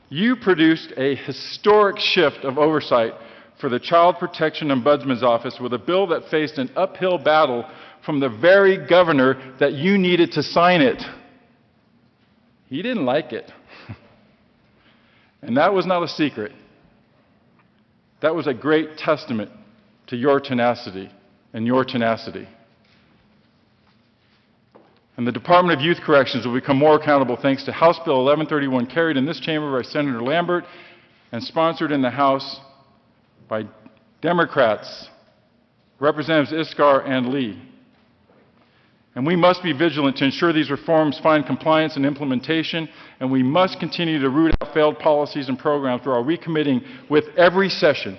A: you produced a historic shift of oversight for the Child Protection Ombudsman's Office with a bill that faced an uphill battle from the very governor that you needed to sign it. He didn't like it. And that was not a secret. That was a great testament to your tenacity and your tenacity. And the Department of Youth Corrections will become more accountable thanks to House Bill 1131, carried in this chamber by Senator Lambert and sponsored in the House by Democrats, Representatives Iskar and Lee. And we must be vigilant to ensure these reforms find compliance and implementation, and we must continue to root out failed policies and programs while recommitting with every session.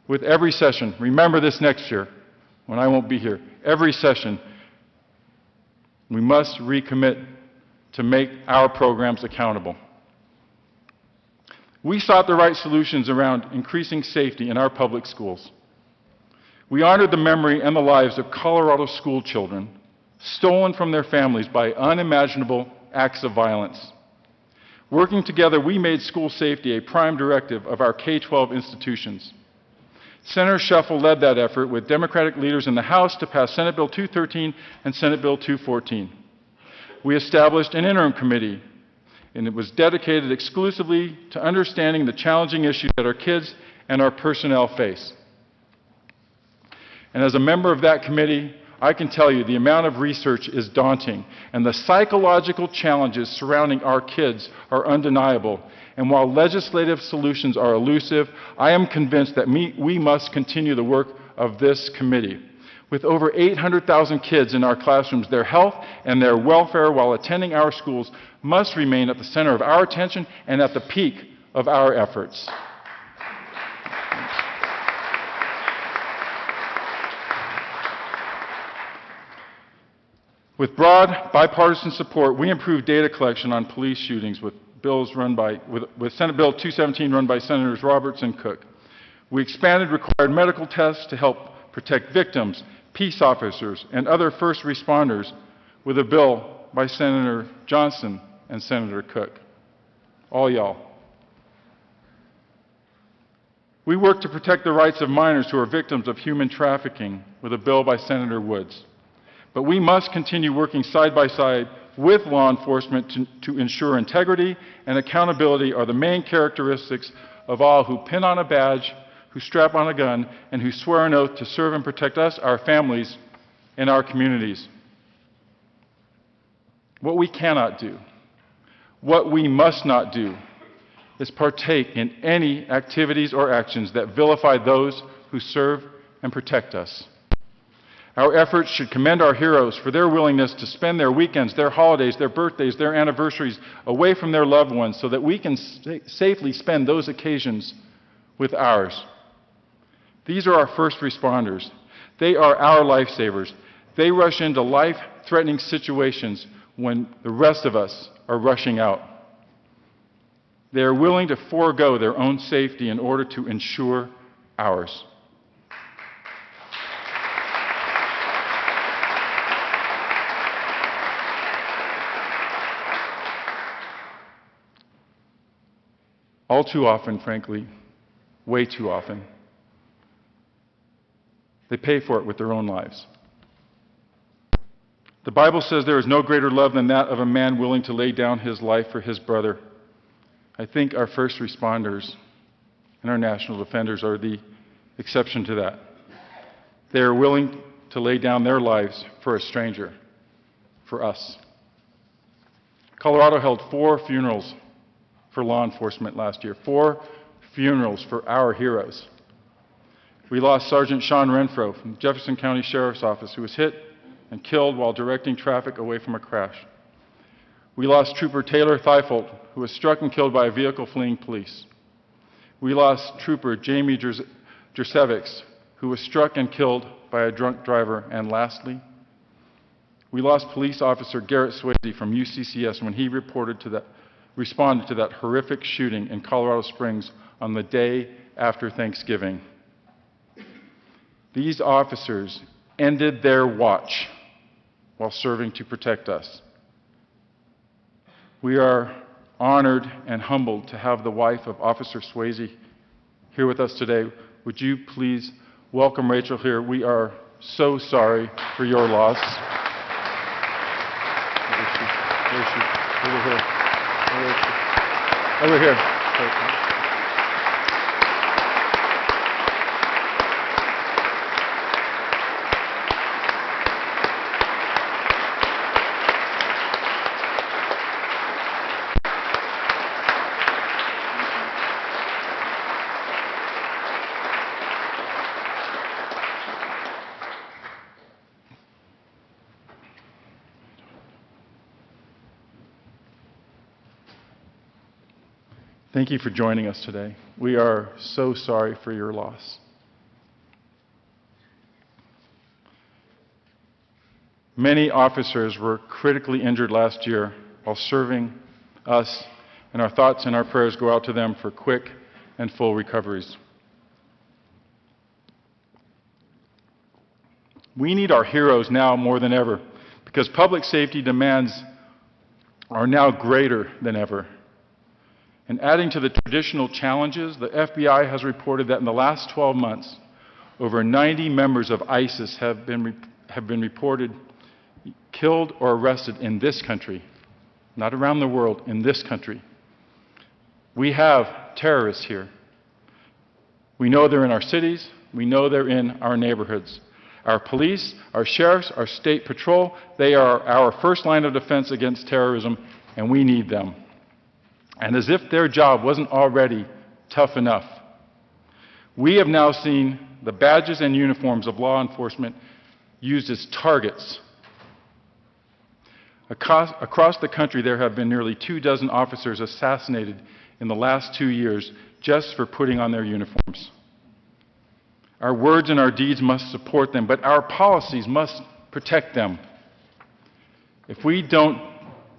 A: Remember this next year when I won't be here. Every session, we must recommit to make our programs accountable. We sought the right solutions around increasing safety in our public schools. We honored the memory and the lives of Colorado school children stolen from their families by unimaginable acts of violence. Working together, we made school safety a prime directive of our K-12 institutions. Senator Shuffle led that effort with Democratic leaders in the House to pass Senate Bill 213 and Senate Bill 214. We established an interim committee, and it was dedicated exclusively to understanding the challenging issues that our kids and our personnel face. And as a member of that committee, I can tell you the amount of research is daunting, and the psychological challenges surrounding our kids are undeniable. And while legislative solutions are elusive, I am convinced that we must continue the work of this committee. With over 800,000 kids in our classrooms, their health and their welfare while attending our schools must remain at the center of our attention and at the peak of our efforts. With broad bipartisan support, we improved data collection on police shootings with Senate Bill 217 run by Senators Roberts and Cook. We expanded required medical tests to help protect victims, peace officers, and other first responders with a bill by Senator Johnson and Senator Cook. All y'all. We worked to protect the rights of minors who are victims of human trafficking with a bill by Senator Woods. But we must continue working side by side with law enforcement to ensure integrity and accountability are the main characteristics of all who pin on a badge, who strap on a gun, and who swear an oath to serve and protect us, our families, and our communities. What we cannot do, what we must not do, is partake in any activities or actions that vilify those who serve and protect us. Our efforts should commend our heroes for their willingness to spend their weekends, their holidays, their birthdays, their anniversaries away from their loved ones so that we can safely spend those occasions with ours. These are our first responders. They are our lifesavers. They rush into life-threatening situations when the rest of us are rushing out. They are willing to forego their own safety in order to ensure ours. All too often, frankly, way too often, they pay for it with their own lives. The Bible says there is no greater love than that of a man willing to lay down his life for his brother. I think our first responders and our national defenders are the exception to that. They are willing to lay down their lives for a stranger, for us. Colorado held 4 funerals for law enforcement last year, 4 funerals for our heroes. We lost Sergeant Sean Renfro from Jefferson County Sheriff's Office, who was hit and killed while directing traffic away from a crash. We lost Trooper Taylor Thifolt, who was struck and killed by a vehicle fleeing police. We lost Trooper Jamie Jersevics, who was struck and killed by a drunk driver. And lastly, we lost Police Officer Garrett Swayze from UCCS when he responded to that horrific shooting in Colorado Springs on the day after Thanksgiving. These officers ended their watch while serving to protect us. We are honored and humbled to have the wife of Officer Swayze here with us today. Would you please welcome Rachel here? We are so sorry for your loss. Where is she? Over here. Where is she? Over here. Thank you for joining us today. We are so sorry for your loss. Many officers were critically injured last year while serving us, and our thoughts and our prayers go out to them for quick and full recoveries. We need our heroes now more than ever because public safety demands are now greater than ever. And adding to the traditional challenges, the FBI has reported that in the last 12 months, over 90 members of ISIS have been reported killed or arrested in this country, not around the world, in this country. We have terrorists here. We know they're in our cities. We know they're in our neighborhoods. Our police, our sheriffs, our state patrol, they are our first line of defense against terrorism, and we need them. And as if their job wasn't already tough enough, we have now seen the badges and uniforms of law enforcement used as targets. Across the country, there have been nearly 24 officers assassinated in the last 2 years just for putting on their uniforms. Our words and our deeds must support them, but our policies must protect them. If we don't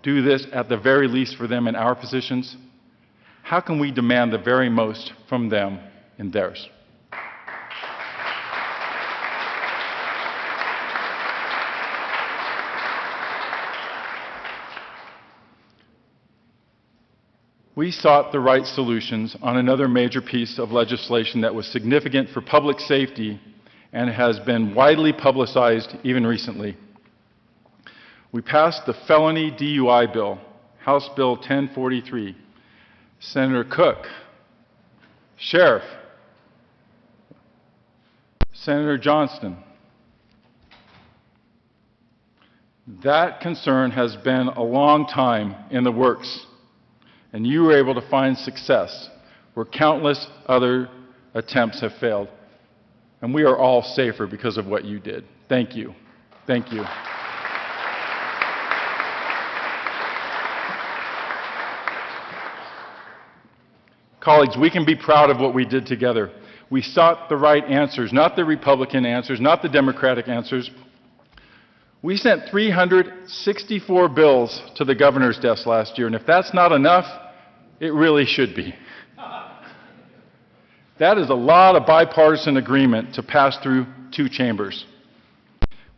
A: do this at the very least for them in our positions, how can we demand the very most from them in theirs? We sought the right solutions on another major piece of legislation that was significant for public safety and has been widely publicized even recently. We passed the felony DUI bill, House Bill 1043. Senator Cook, Sheriff, Senator Johnston. That concern has been a long time in the works, and you were able to find success where countless other attempts have failed. And we are all safer because of what you did. Thank you. Thank you. Colleagues, we can be proud of what we did together. We sought the right answers, not the Republican answers, not the Democratic answers. We sent 364 bills to the governor's desk last year, and if that's not enough, it really should be. That is a lot of bipartisan agreement to pass through 2 chambers.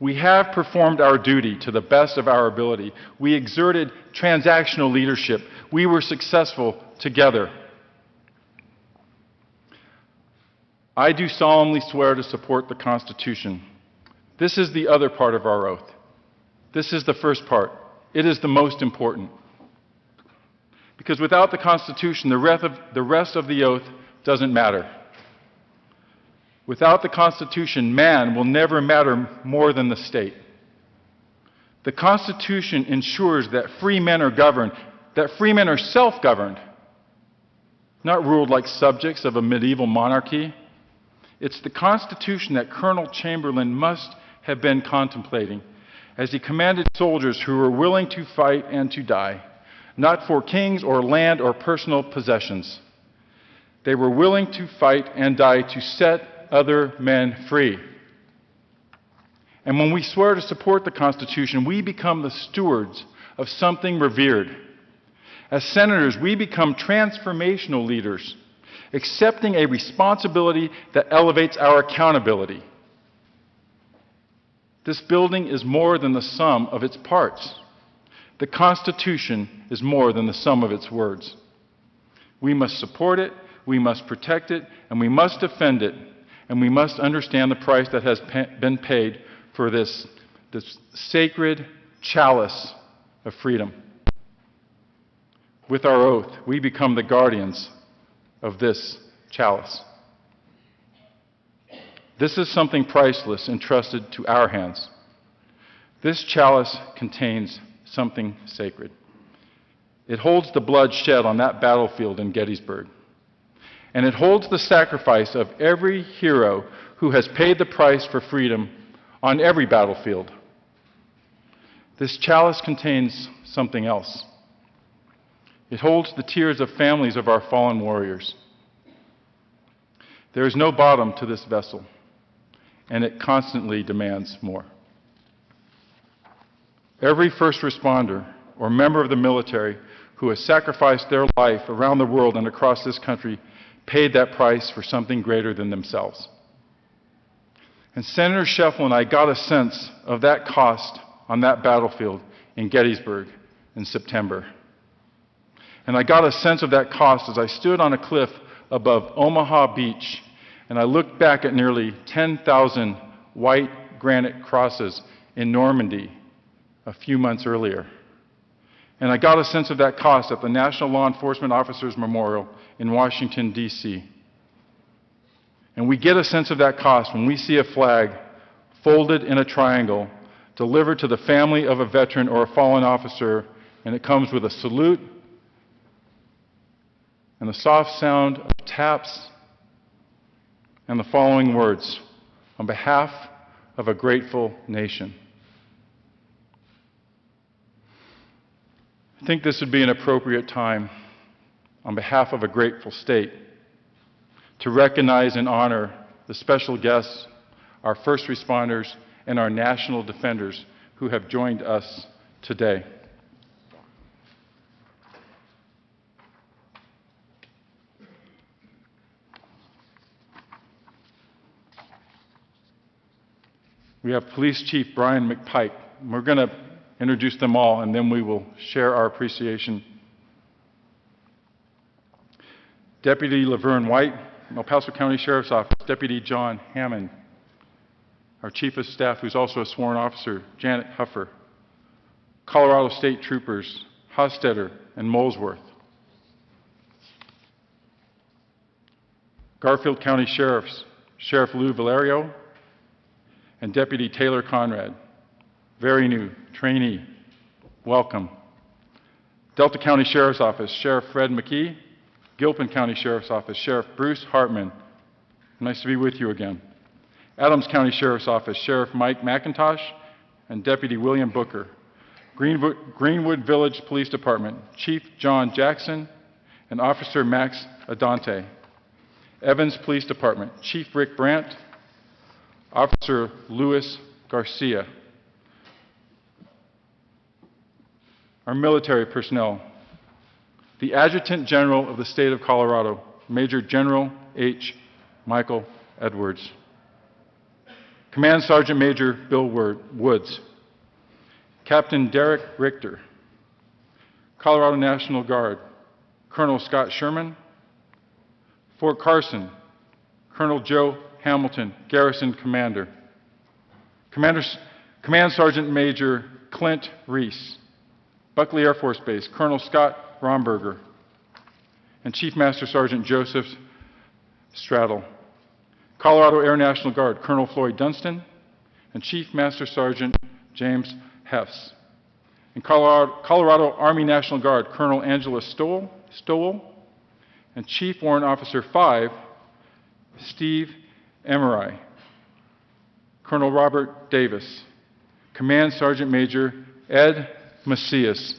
A: We have performed our duty to the best of our ability. We exerted transactional leadership. We were successful together. I do solemnly swear to support the Constitution. This is the other part of our oath. This is the first part. It is the most important. Because without the Constitution, the rest of the oath doesn't matter. Without the Constitution, man will never matter more than the state. The Constitution ensures that free men are governed, that free men are self-governed, not ruled like subjects of a medieval monarchy. It's the Constitution that Colonel Chamberlain must have been contemplating as he commanded soldiers who were willing to fight and to die, not for kings or land or personal possessions. They were willing to fight and die to set other men free. And when we swear to support the Constitution, we become the stewards of something revered. As senators, we become transformational leaders, accepting a responsibility that elevates our accountability. This building is more than the sum of its parts. The Constitution is more than the sum of its words. We must support it, we must protect it, and we must defend it, and we must understand the price that has been paid for this sacred chalice of freedom. With our oath, we become the guardians of this chalice. This is something priceless entrusted to our hands. This chalice contains something sacred. It holds the blood shed on that battlefield in Gettysburg. And it holds the sacrifice of every hero who has paid the price for freedom on every battlefield. This chalice contains something else. It holds the tears of families of our fallen warriors. There is no bottom to this vessel, and it constantly demands more. Every first responder or member of the military who has sacrificed their life around the world and across this country paid that price for something greater than themselves. And Senator Scheffel and I got a sense of that cost on that battlefield in Gettysburg in September. And I got a sense of that cost as I stood on a cliff above Omaha Beach and I looked back at nearly 10,000 white granite crosses in Normandy a few months earlier. And I got a sense of that cost at the National Law Enforcement Officers Memorial in Washington, D.C. And we get a sense of that cost when we see a flag folded in a triangle delivered to the family of a veteran or a fallen officer, and it comes with a salute and the soft sound of taps and the following words, "On behalf of a grateful nation." I think this would be an appropriate time, on behalf of a grateful state, to recognize and honor the special guests, our first responders, and our national defenders who have joined us today. We have Police Chief Brian McPike. We're going to introduce them all, and then we will share our appreciation. Deputy Laverne White, El Paso County Sheriff's Office. Deputy John Hammond. Our Chief of Staff, who's also a sworn officer, Janet Huffer. Colorado State Troopers, Hostetter and Molesworth. Garfield County Sheriffs, Sheriff Lou Valerio and Deputy Taylor Conrad. Very new, trainee, welcome. Delta County Sheriff's Office, Sheriff Fred McKee. Gilpin County Sheriff's Office, Sheriff Bruce Hartman. Nice to be with you again. Adams County Sheriff's Office, Sheriff Mike McIntosh and Deputy William Booker. Greenwood Village Police Department, Chief John Jackson and Officer Max Adante. Evans Police Department, Chief Rick Brandt, Officer Luis Garcia. Our military personnel, the Adjutant General of the State of Colorado, Major General H. Michael Edwards. Command Sergeant Major Bill Woods. Captain Derek Richter. Colorado National Guard, Colonel Scott Sherman. Fort Carson, Colonel Joe Hamilton, Garrison Commander. Command Sergeant Major Clint Reese. Buckley Air Force Base, Colonel Scott Romberger, and Chief Master Sergeant Joseph Straddle. Colorado Air National Guard Colonel Floyd Dunstan, and Chief Master Sergeant James Hefts. In Colorado Army National Guard Colonel Angela Stowell, and Chief Warrant Officer 5, Steve Emery. Colonel Robert Davis, Command Sergeant Major Ed Macias.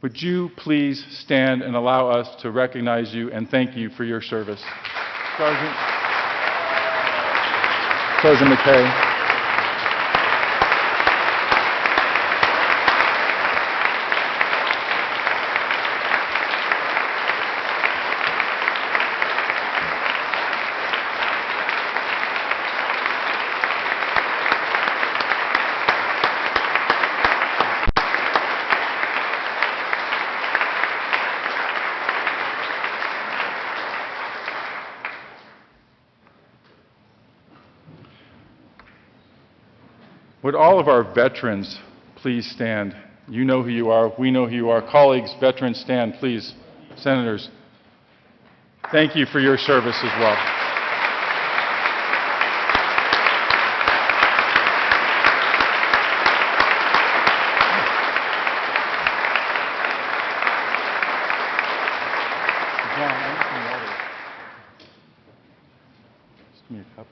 A: Would you please stand and allow us to recognize you and thank you for your service? Sergeant McKay. Would all of our veterans please stand? You know who you are. We know who you are. Colleagues, veterans, stand, please. Senators, thank you for your service as well. Just give me a cup.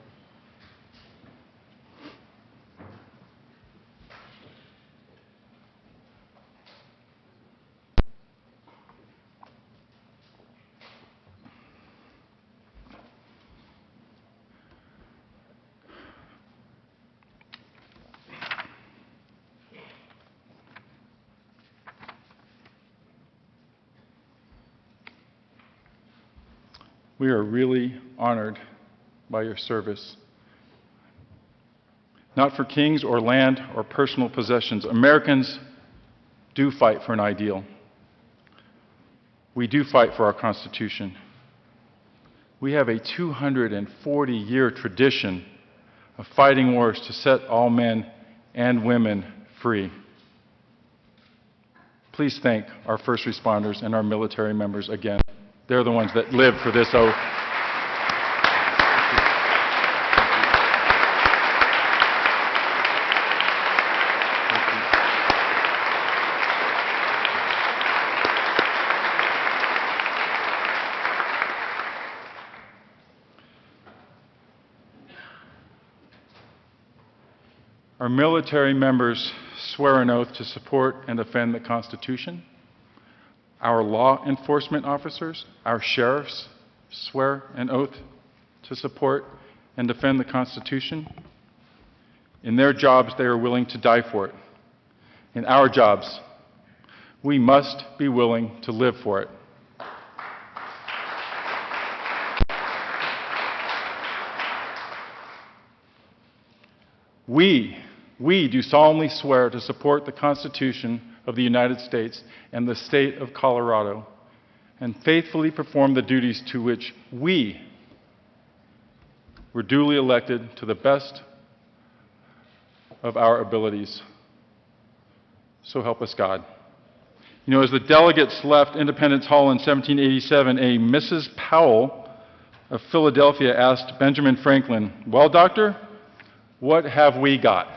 A: We are really honored by your service. Not for kings or land or personal possessions. Americans do fight for an ideal. We do fight for our Constitution. We have a 240-year tradition of fighting wars to set all men and women free. Please thank our first responders and our military members again. They're the ones that live for this oath. Our military members swear an oath to support and defend the Constitution. Our law enforcement officers, our sheriffs, swear an oath to support and defend the Constitution. In their jobs, they are willing to die for it. In our jobs, we must be willing to live for it. We do solemnly swear to support the Constitution of the United States and the state of Colorado, and faithfully perform the duties to which we were duly elected to the best of our abilities. So help us God. You know, as the delegates left Independence Hall in 1787, a Mrs. Powell of Philadelphia asked Benjamin Franklin, "Well, doctor, what have we got?"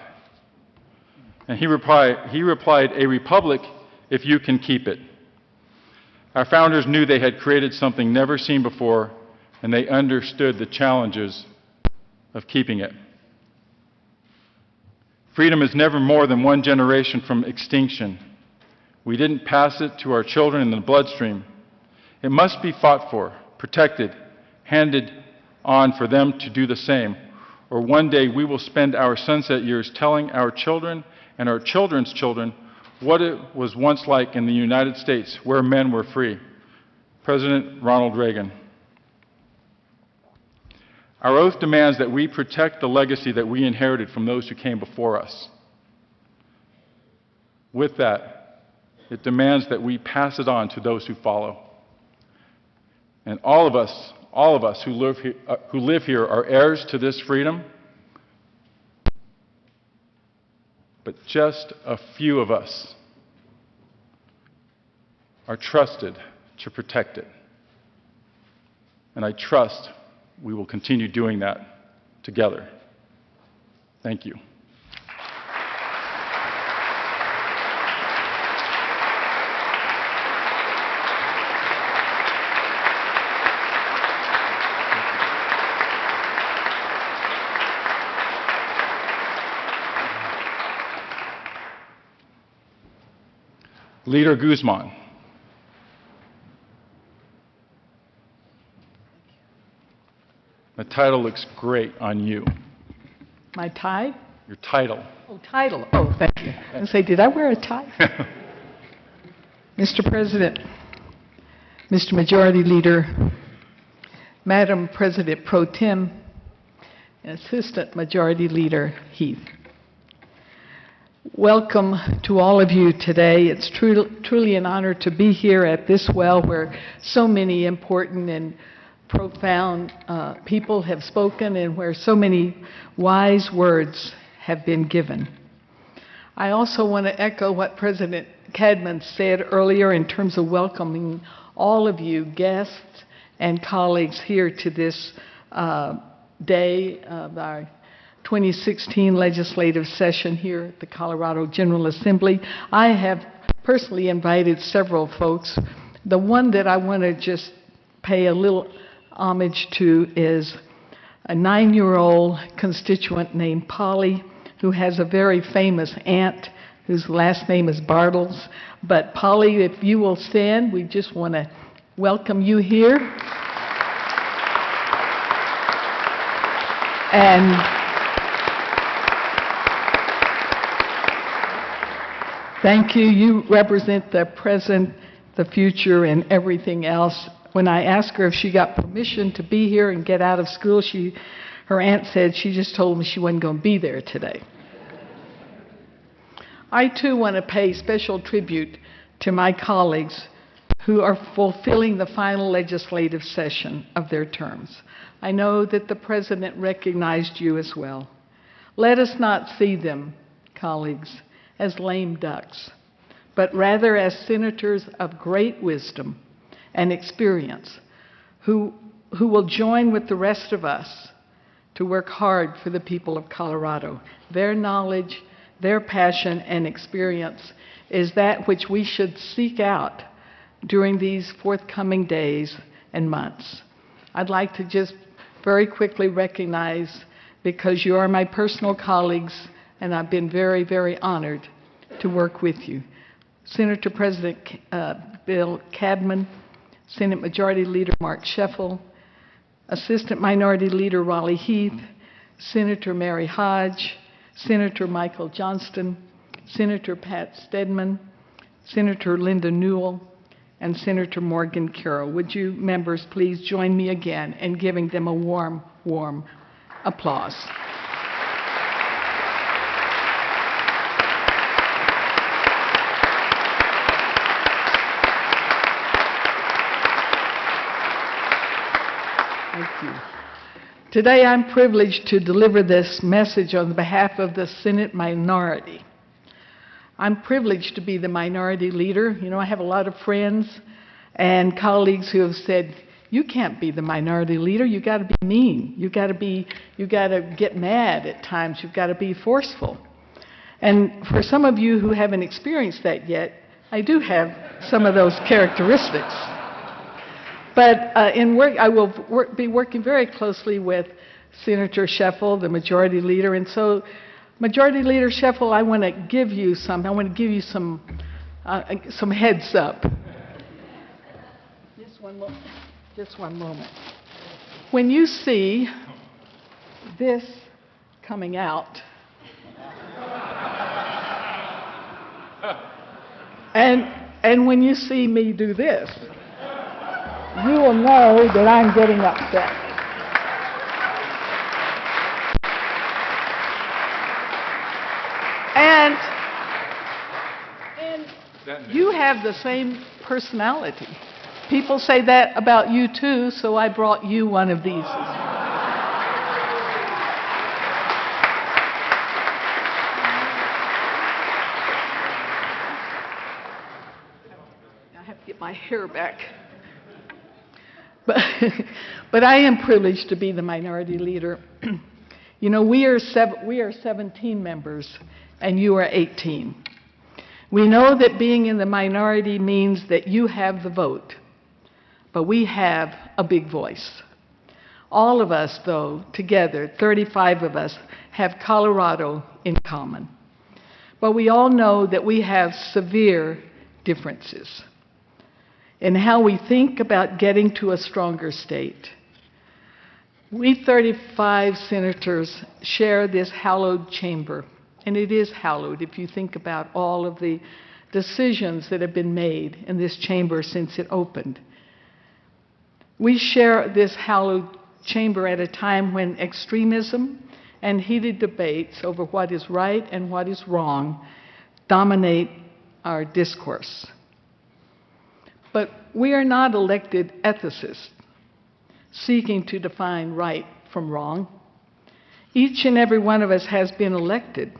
A: And he replied, "A republic if you can keep it." Our founders knew they had created something never seen before, and they understood the challenges of keeping it. Freedom is never more than one generation from extinction. We didn't pass it to our children in the bloodstream. It must be fought for, protected, handed on for them to do the same, or one day we will spend our sunset years telling our children and our children's children what it was once like in the United States, where men were free. President Ronald Reagan. Our oath demands that we protect the legacy that we inherited from those who came before us. With that, it demands that we pass it on to those who follow. And all of us who live here are heirs to this freedom, but just a few of us are trusted to protect it. And I trust we will continue doing that together. Thank you. Leader Guzman. The title looks great on you.
N: My tie?
A: Your title.
N: Oh, title. Oh, thank you. I say, did I wear a tie? Mr. President, Mr. Majority Leader, Madam President Pro Tem, and Assistant Majority Leader Heath. Welcome to all of you today. It's truly an honor to be here at this well where so many important and profound people have spoken and where so many wise words have been given. I also want to echo what President Cadman said earlier in terms of welcoming all of you guests and colleagues here to this day of our 2016 legislative session here at the Colorado General Assembly. I have personally invited several folks. The one that I want to just pay a little homage to is a 9-year-old constituent named Polly, who has a very famous aunt whose last name is Bartles. But Polly, if you will stand, we just want to welcome you here. And thank you. You represent the present, the future, and everything else. When I asked her if she got permission to be here and get out of school, her aunt said she just told me she wasn't going to be there today. I, too, want to pay special tribute to my colleagues who are fulfilling the final legislative session of their terms. I know that the President recognized you as well. Let us not see them, colleagues, as lame ducks, but rather as senators of great wisdom and experience who will join with the rest of us to work hard for the people of Colorado. Their knowledge, their passion, and experience is that which we should seek out during these forthcoming days and months. I'd like to just very quickly recognize, because you are my personal colleagues, and I've been very, very honored to work with you. Senator President Bill Cadman, Senate Majority Leader Mark Scheffel, Assistant Minority Leader Raleigh Heath, Senator Mary Hodge, Senator Michael Johnston, Senator Pat Stedman, Senator Linda Newell, and Senator Morgan Carroll. Would you members please join me again in giving them a warm, warm applause. Thank you. Today I'm privileged to deliver this message on behalf of the Senate minority. I'm privileged to be the minority leader. You know, I have a lot of friends and colleagues who have said, you can't be the minority leader, you got to be mean, you got to get mad at times, you've got to be forceful. And for some of you who haven't experienced that yet, I do have some of those characteristics. But I will be working very closely with Senator Scheffel, the majority leader. And so, Majority Leader Scheffel, I want to give you some heads up. Just one moment. When you see this coming out, and when you see me do this, you will know that I'm getting upset. And you have the same personality. People say that about you too, so I brought you one of these. I have to get my hair back. But, but I am privileged to be the minority leader. You know, we are 17 members, and you are 18. We know that being in the minority means that you have the vote, but we have a big voice. All of us, though, together, 35 of us, have Colorado in common. But we all know that we have severe differences in how we think about getting to a stronger state. We 35 senators share this hallowed chamber, and it is hallowed if you think about all of the decisions that have been made in this chamber since it opened. We share this hallowed chamber at a time when extremism and heated debates over what is right and what is wrong dominate our discourse. But we are not elected ethicists seeking to define right from wrong. Each and every one of us has been elected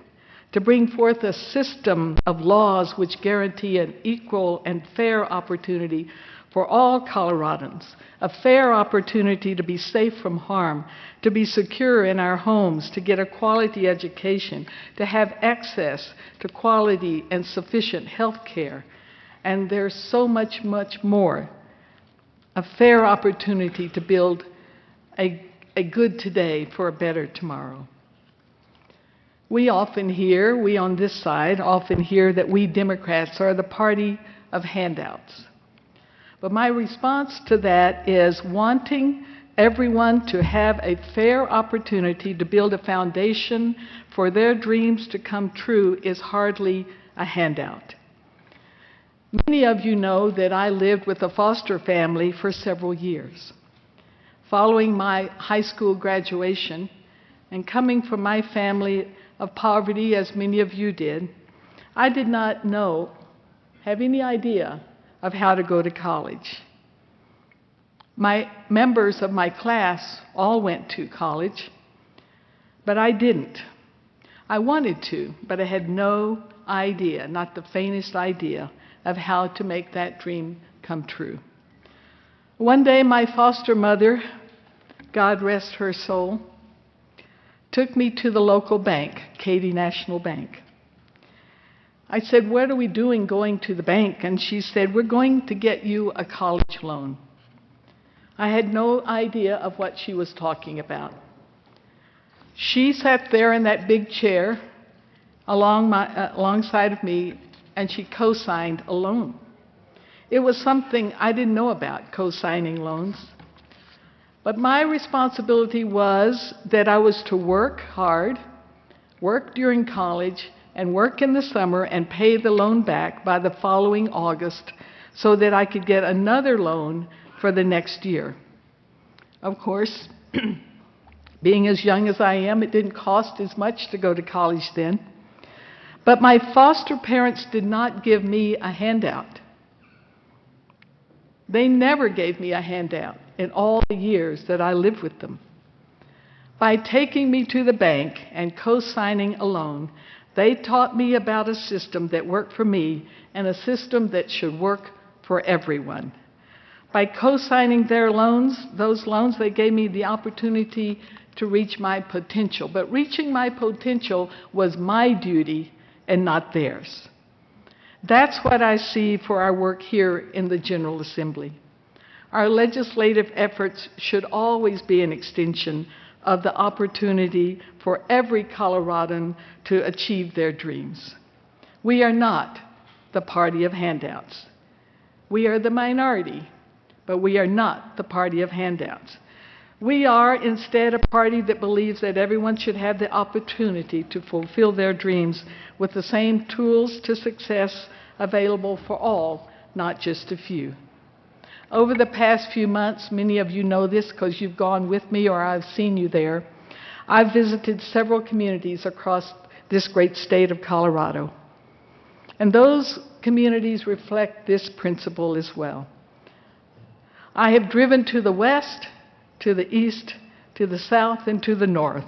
N: to bring forth a system of laws which guarantee an equal and fair opportunity for all Coloradans, a fair opportunity to be safe from harm, to be secure in our homes, to get a quality education, to have access to quality and sufficient health care. And there's so much, much more. A fair opportunity to build a good today for a better tomorrow. We often hear, we on this side often hear that we Democrats are the party of handouts. But my response to that is wanting everyone to have a fair opportunity to build a foundation for their dreams to come true is hardly a handout. Many of you know that I lived with a foster family for several years. Following my high school graduation and coming from my family of poverty, as many of you did, I did not have any idea of how to go to college. My members of my class all went to college, but I didn't. I wanted to, but I had no idea, not the faintest idea, of how to make that dream come true. One day, my foster mother, God rest her soul, took me to the local bank, Katy National Bank. I said, "What are we doing going to the bank?" And she said, "We're going to get you a college loan." I had no idea of what she was talking about. She sat there in that big chair alongside of me, and she co-signed a loan. It was something I didn't know about, co-signing loans. But my responsibility was that I was to work hard, work during college, and work in the summer and pay the loan back by the following August so that I could get another loan for the next year. Of course, being as young as I am, it didn't cost as much to go to college then. But my foster parents did not give me a handout. They never gave me a handout in all the years that I lived with them. By taking me to the bank and co-signing a loan, they taught me about a system that worked for me and a system that should work for everyone. By co-signing those loans, they gave me the opportunity to reach my potential. But reaching my potential was my duty and not theirs. That's what I see for our work here in the General Assembly. Our legislative efforts should always be an extension of the opportunity for every Coloradan to achieve their dreams. We are not the party of handouts. We are the minority, but we are not the party of handouts. We are instead a party that believes that everyone should have the opportunity to fulfill their dreams with the same tools to success available for all, not just a few. Over the past few months, many of you know this because you've gone with me or I've seen you there, I've visited several communities across this great state of Colorado. And those communities reflect this principle as well. I have driven to the west, to the east, to the south, and to the north.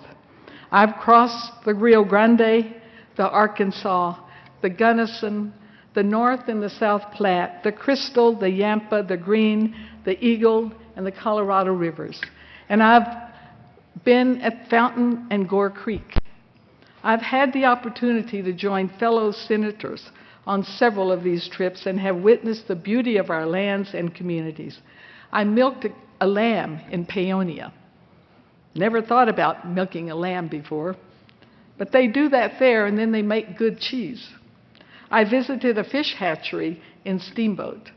N: I've crossed the Rio Grande, the Arkansas, the Gunnison, the North and the South Platte, the Crystal, the Yampa, the Green, the Eagle, and the Colorado rivers. And I've been at Fountain and Gore Creek. I've had the opportunity to join fellow senators on several of these trips and have witnessed the beauty of our lands and communities. I milked a lamb in Paonia. Never thought about milking a lamb before, but they do that there and then they make good cheese. I visited a fish hatchery in Steamboat.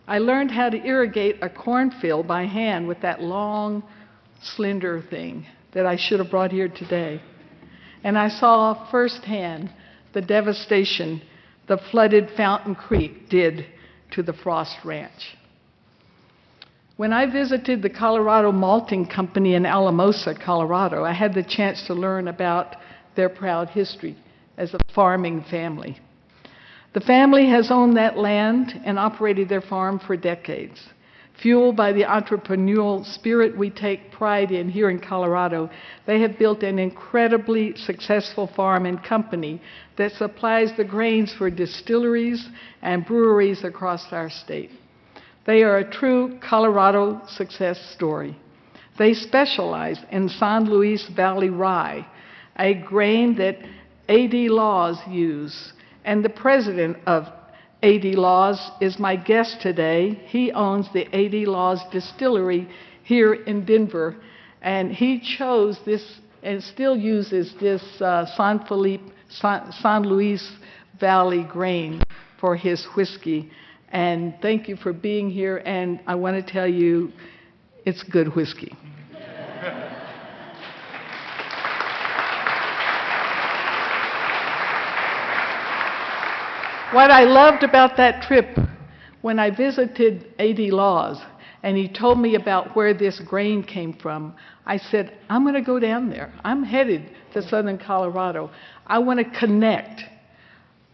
N: I learned how to irrigate a cornfield by hand with that long, slender thing that I should have brought here today. And I saw firsthand the devastation the flooded Fountain Creek did to the Frost Ranch. When I visited the Colorado Malting Company in Alamosa, Colorado, I had the chance to learn about their proud history as a farming family. The family has owned that land and operated their farm for decades. Fueled by the entrepreneurial spirit we take pride in here in Colorado, they have built an incredibly successful farm and company that supplies the grains for distilleries and breweries across our state. They are a true Colorado success story. They specialize in San Luis Valley rye, a grain that A.D. Laws use, and the president of A.D. Laws is my guest today. He owns the A.D. Laws distillery here in Denver, and he chose this and still uses this San Luis Valley grain for his whiskey. And thank you for being here, and I want to tell you, it's good whiskey. What I loved about that trip, when I visited A.D. Laws, and he told me about where this grain came from, I said, I'm going to go down there. I'm headed to southern Colorado. I want to connect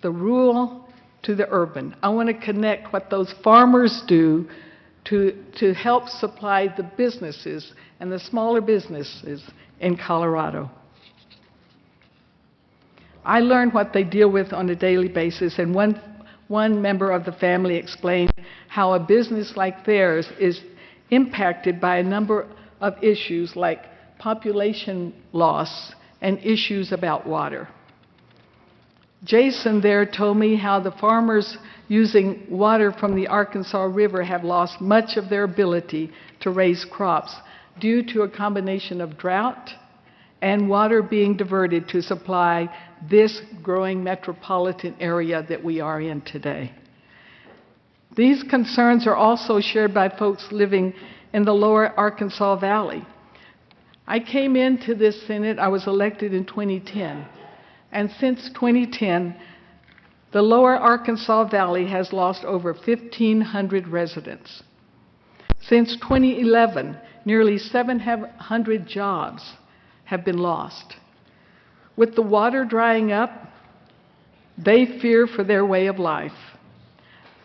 N: the rural to the urban. I want to connect what those farmers do to help supply the businesses and the smaller businesses in Colorado. I learned what they deal with on a daily basis, and one member of the family explained how a business like theirs is impacted by a number of issues like population loss and issues about water. Jason there told me how the farmers using water from the Arkansas River have lost much of their ability to raise crops due to a combination of drought and water being diverted to supply this growing metropolitan area that we are in today. These concerns are also shared by folks living in the lower Arkansas Valley. I came into this Senate, I was elected in 2010, and since 2010, the lower Arkansas Valley has lost over 1,500 residents. Since 2011, nearly 700 jobs have been lost. With the water drying up, they fear for their way of life.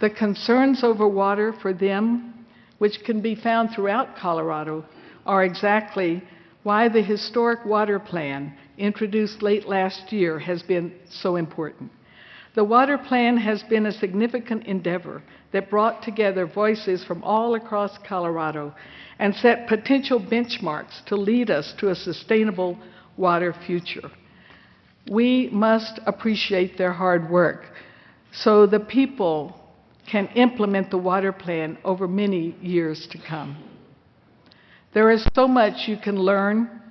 N: The concerns over water for them, which can be found throughout Colorado, are exactly why the historic water plan introduced late last year has been so important. The water plan has been a significant endeavor that brought together voices from all across Colorado and set potential benchmarks to lead us to a sustainable water future. We must appreciate their hard work so the people can implement the water plan over many years to come. There is so much you can learn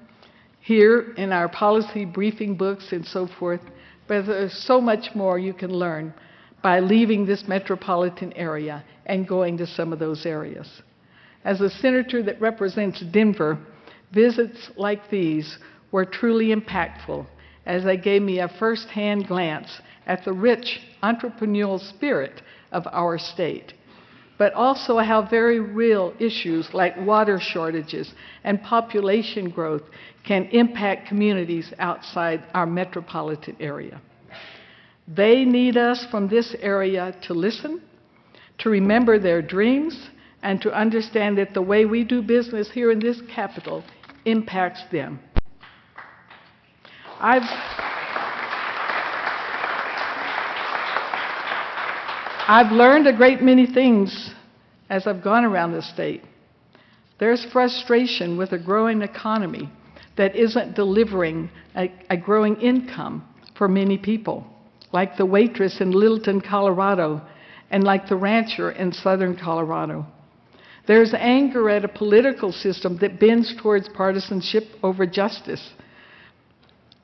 N: here in our policy briefing books and so forth, but there's so much more you can learn by leaving this metropolitan area and going to some of those areas. As a senator that represents Denver, visits like these were truly impactful as they gave me a first-hand glance at the rich entrepreneurial spirit of our state, but also how very real issues like water shortages and population growth can impact communities outside our metropolitan area. They need us from this area to listen, to remember their dreams, and to understand that the way we do business here in this capital impacts them. I've learned a great many things as I've gone around the state. There's frustration with a growing economy that isn't delivering a growing income for many people, like the waitress in Littleton, Colorado, and like the rancher in southern Colorado. There's anger at a political system that bends towards partisanship over justice.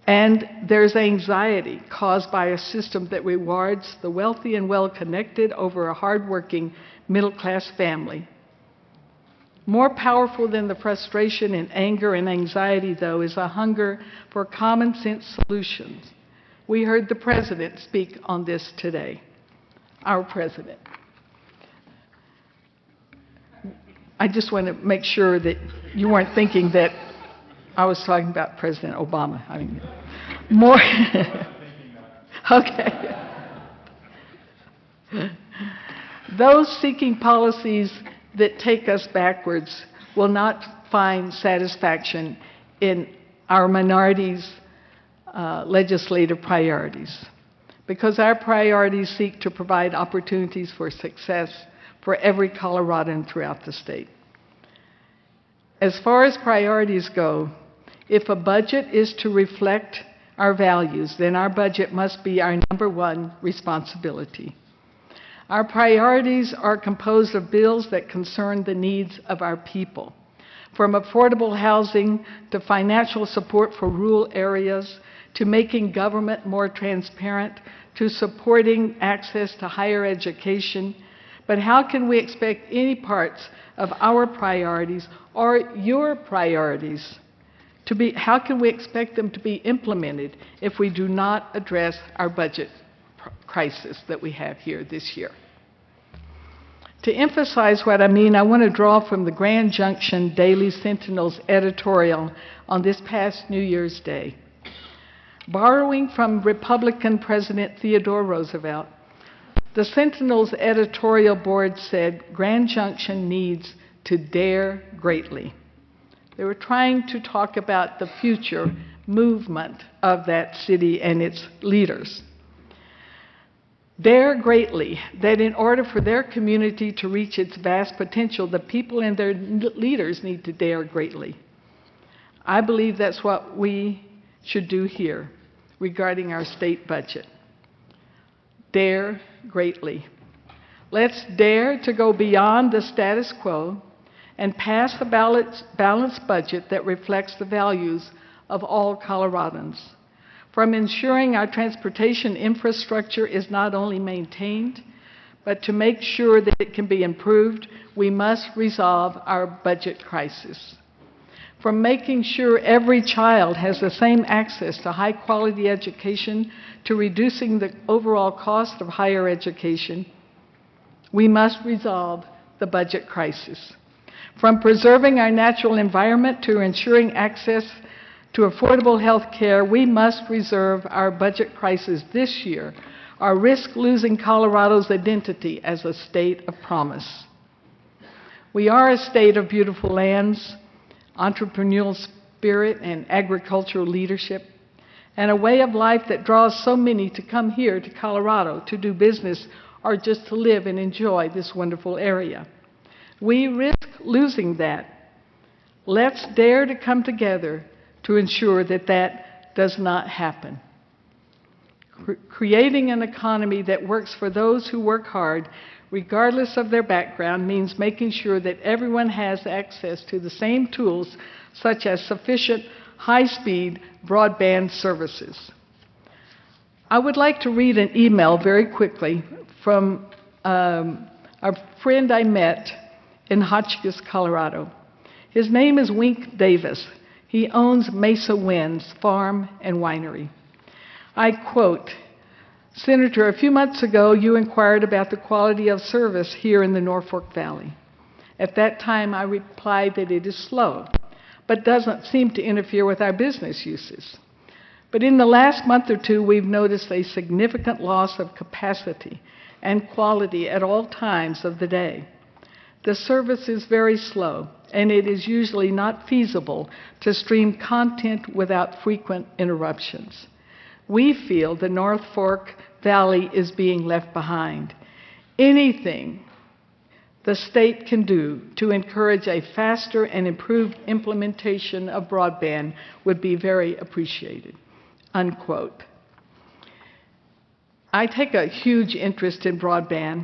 N: And there's anxiety caused by a system that rewards the wealthy and well-connected over a hardworking middle-class family. More powerful than the frustration and anger and anxiety, though, is a hunger for common-sense solutions. We heard the President speak on this today, our President. I just want to make sure that you weren't thinking that I was talking about President Obama. I mean, more. Okay. Those seeking policies that take us backwards will not find satisfaction in our minorities' legislative priorities, because our priorities seek to provide opportunities for success for every Coloradan throughout the state. As far as priorities go, if a budget is to reflect our values, then our budget must be our number one responsibility. Our priorities are composed of bills that concern the needs of our people, from affordable housing to financial support for rural areas, to making government more transparent, to supporting access to higher education. But how can we expect any parts of our priorities or your priorities to be, how can we expect them to be implemented if we do not address our budget crisis that we have here this year? To emphasize what I mean, I want to draw from the Grand Junction Daily Sentinel's editorial on this past New Year's Day. Borrowing from Republican President Theodore Roosevelt, the Sentinel's editorial board said Grand Junction needs to dare greatly. They were trying to talk about the future movement of that city and its leaders. Dare greatly that in order for their community to reach its vast potential, the people and their leaders need to dare greatly. I believe that's what we should do here regarding our state budget. Dare greatly. Let's dare to go beyond the status quo and pass a balanced budget that reflects the values of all Coloradans. From ensuring our transportation infrastructure is not only maintained, but to make sure that it can be improved, we must resolve our budget crisis. From making sure every child has the same access to high-quality education to reducing the overall cost of higher education, we must resolve the budget crisis. From preserving our natural environment to ensuring access to affordable health care, we must reserve our budget crisis this year or risk losing Colorado's identity as a state of promise. We are a state of beautiful lands, entrepreneurial spirit, and agricultural leadership, and a way of life that draws so many to come here to Colorado to do business or just to live and enjoy this wonderful area. We risk losing that. Let's dare to come together to ensure that that does not happen. Creating an economy that works for those who work hard, regardless of their background, means making sure that everyone has access to the same tools, such as sufficient high-speed broadband services. I would like to read an email very quickly from a friend I met in Hotchkiss, Colorado. His name is Wink Davis. He owns Mesa Winds Farm and Winery. I quote, "Senator, a few months ago you inquired about the quality of service here in the Norfolk Valley. At that time I replied that it is slow, but doesn't seem to interfere with our business uses. But in the last month or two we've noticed a significant loss of capacity and quality at all times of the day. The service is very slow, and it is usually not feasible to stream content without frequent interruptions. We feel the North Fork Valley is being left behind. Anything the state can do to encourage a faster and improved implementation of broadband would be very appreciated." Unquote. I take a huge interest in broadband.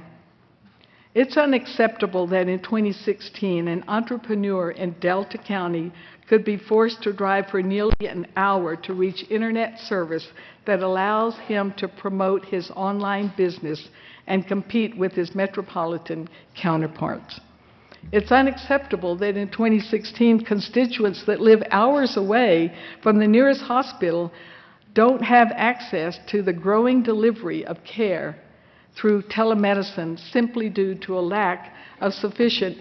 N: It's unacceptable that in 2016, an entrepreneur in Delta County could be forced to drive for nearly an hour to reach internet service that allows him to promote his online business and compete with his metropolitan counterparts. It's unacceptable that in 2016, constituents that live hours away from the nearest hospital don't have access to the growing delivery of care through telemedicine simply due to a lack of sufficient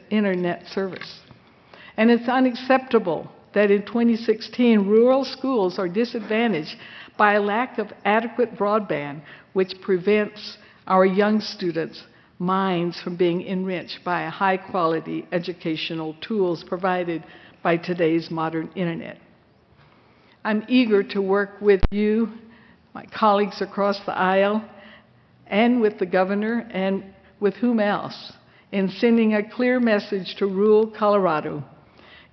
N: internet service. And it's unacceptable that in 2016, rural schools are disadvantaged by a lack of adequate broadband, which prevents our young students' minds from being enriched by high-quality educational tools provided by today's modern internet. I'm eager to work with you, my colleagues across the aisle, and with the governor, and with whom else, in sending a clear message to rural Colorado.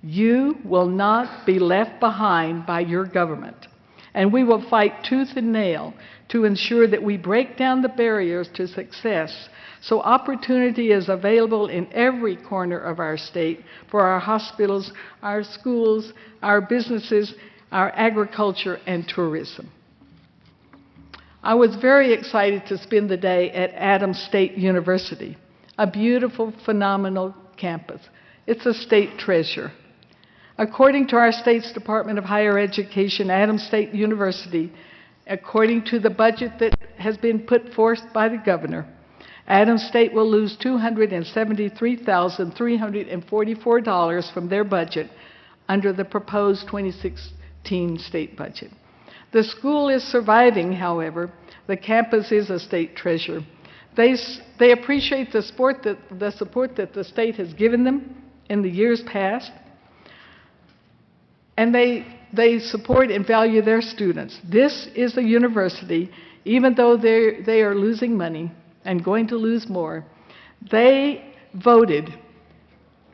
N: You will not be left behind by your government, and we will fight tooth and nail to ensure that we break down the barriers to success so opportunity is available in every corner of our state for our hospitals, our schools, our businesses, our agriculture, and tourism. I was very excited to spend the day at Adams State University, a beautiful, phenomenal campus. It's a state treasure. According to our state's Department of Higher Education, Adams State University, according to the budget that has been put forth by the governor, Adams State will lose $273,344 from their budget under the proposed 2016 state budget. The school is surviving, however. The campus is a state treasure. They appreciate the support that the state has given them in the years past, and they support and value their students. This is a university, even though they are losing money and going to lose more, they voted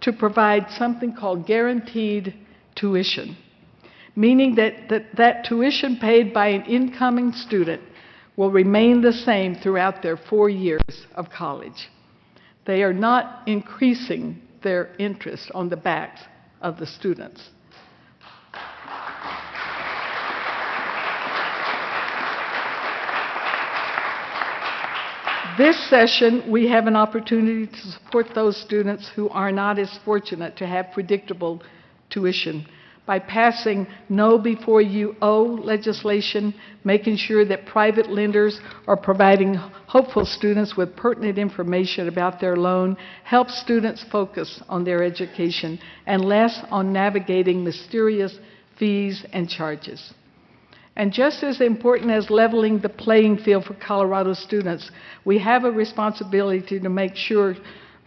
N: to provide something called guaranteed tuition, meaning that tuition paid by an incoming student will remain the same throughout their 4 years of college. They are not increasing their interest on the backs of the students. This session, we have an opportunity to support those students who are not as fortunate to have predictable tuition by passing Know Before You Owe legislation, making sure that private lenders are providing hopeful students with pertinent information about their loan, helps students focus on their education and less on navigating mysterious fees and charges. And just as important as leveling the playing field for Colorado students, we have a responsibility to make sure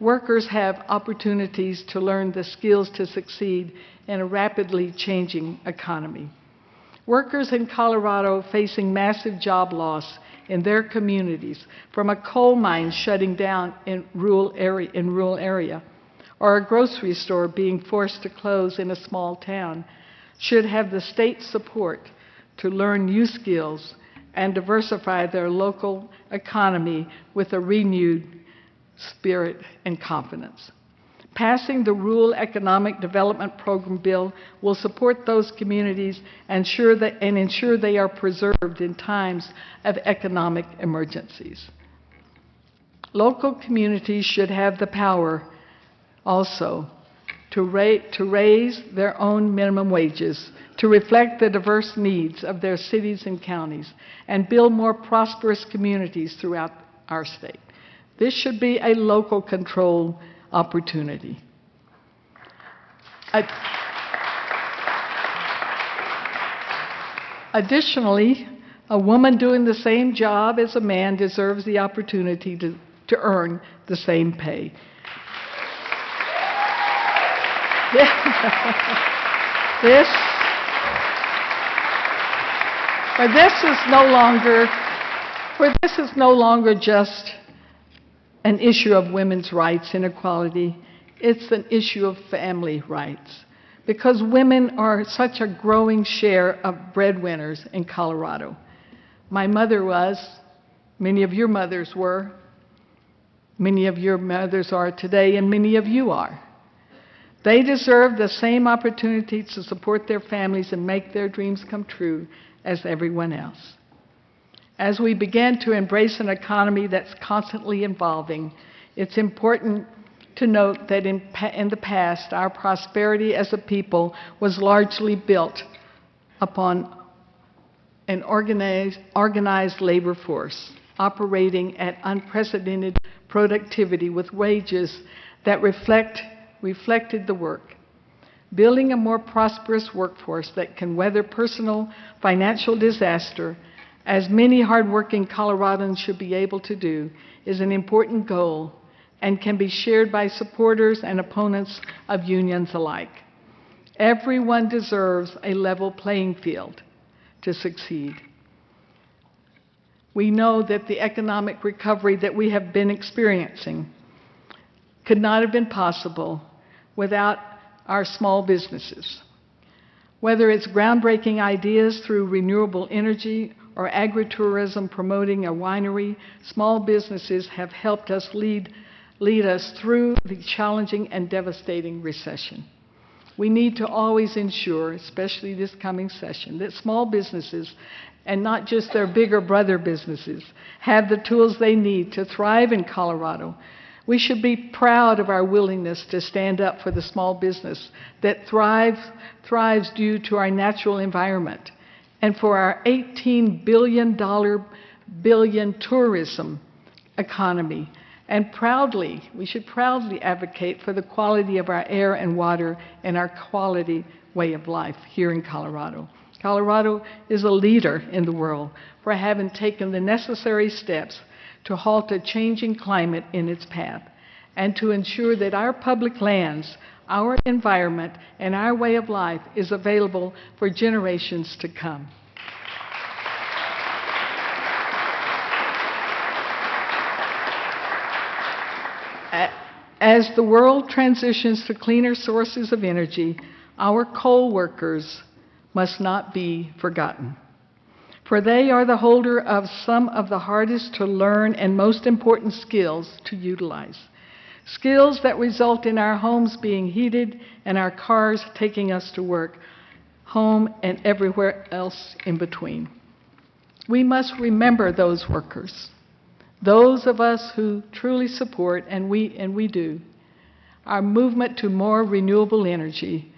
N: workers have opportunities to learn the skills to succeed in a rapidly changing economy. Workers in Colorado facing massive job loss in their communities from a coal mine shutting down in rural area, or a grocery store being forced to close in a small town should have the state's support to learn new skills and diversify their local economy with a renewed spirit and confidence. Passing the Rural Economic Development Program bill will support those communities and ensure they are preserved in times of economic emergencies. Local communities should have the power also to raise their own minimum wages to reflect the diverse needs of their cities and counties and build more prosperous communities throughout our state. This should be a local control opportunity. Additionally, a woman doing the same job as a man deserves the opportunity to earn the same pay. This is no longer just an issue of women's rights and equality. It's an issue of family rights, because women are such a growing share of breadwinners in Colorado. My mother was, many of your mothers were, many of your mothers are today, and many of you are. They deserve the same opportunity to support their families and make their dreams come true as everyone else. As we begin to embrace an economy that's constantly evolving, it's important to note that in the past, our prosperity as a people was largely built upon an organized labor force operating at unprecedented productivity with wages that reflected the work. Building a more prosperous workforce that can weather personal financial disaster, as many hardworking Coloradans should be able to do, is an important goal and can be shared by supporters and opponents of unions alike. Everyone deserves a level playing field to succeed. We know that the economic recovery that we have been experiencing could not have been possible without our small businesses. Whether it's groundbreaking ideas through renewable energy or agritourism promoting a winery, small businesses have helped us lead us through the challenging and devastating recession. We need to always ensure, especially this coming session, that small businesses, and not just their bigger brother businesses, have the tools they need to thrive in Colorado. We should be proud of our willingness to stand up for the small business that thrives due to our natural environment and for our $18 billion tourism economy. And we should proudly advocate for the quality of our air and water and our quality way of life here in Colorado. Colorado is a leader in the world for having taken the necessary steps to halt a changing climate in its path and to ensure that our public lands, our environment, and our way of life is available for generations to come. As the world transitions to cleaner sources of energy, our coal workers must not be forgotten, for they are the holder of some of the hardest to learn and most important skills to utilize. Skills that result in our homes being heated and our cars taking us to work, home, and everywhere else in between. We must remember those workers. Those of us who truly support, and we do, our movement to more renewable energy,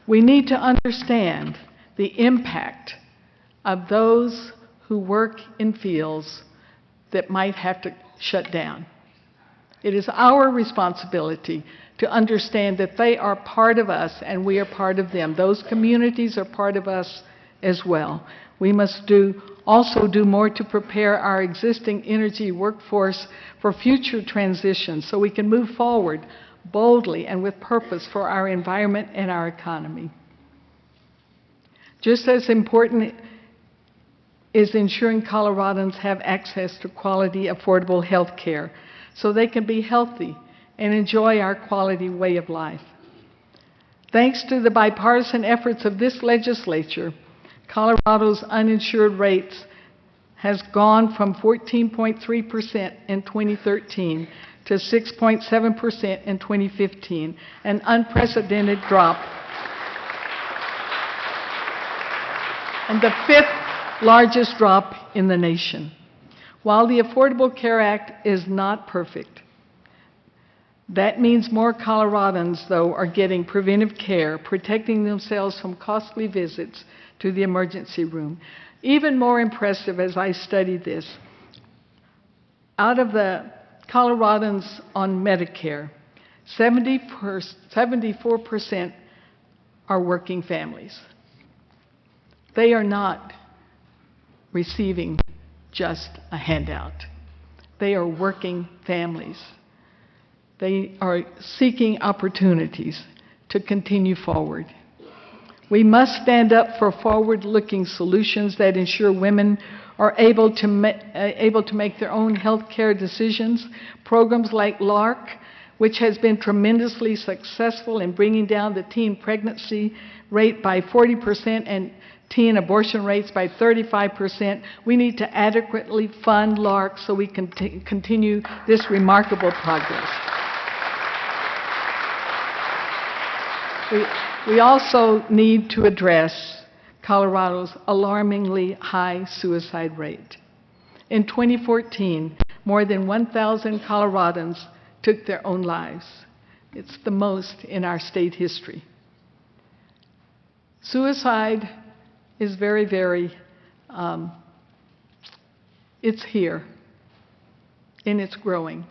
N: we need to understand the impact of those who work in fields that might have to shut down. It is our responsibility to understand that they are part of us and we are part of them. Those communities are part of us as well. We must also do more to prepare our existing energy workforce for future transitions so we can move forward boldly and with purpose for our environment and our economy. Just as important is ensuring Coloradans have access to quality, affordable health care so they can be healthy and enjoy our quality way of life. Thanks to the bipartisan efforts of this legislature, Colorado's uninsured rates has gone from 14.3% in 2013 to 6.7% in 2015, an unprecedented drop, and the fifth largest drop in the nation. While the Affordable Care Act is not perfect, that means more Coloradans, though, are getting preventive care, protecting themselves from costly visits to the emergency room. Even more impressive as I studied this, out of the Coloradans on Medicare, 74% are working families. They are not receiving just a handout. They are working families. They are seeking opportunities to continue forward. We must stand up for forward-looking solutions that ensure women are able to make their own health care decisions. Programs like LARC, which has been tremendously successful in bringing down the teen pregnancy rate by 40% and teen abortion rates by 35%. We need to adequately fund LARC so we can continue this remarkable progress. We also need to address Colorado's alarmingly high suicide rate. In 2014, more than 1,000 Coloradans took their own lives. It's the most in our state history. Suicide is very, it's here, and it's growing.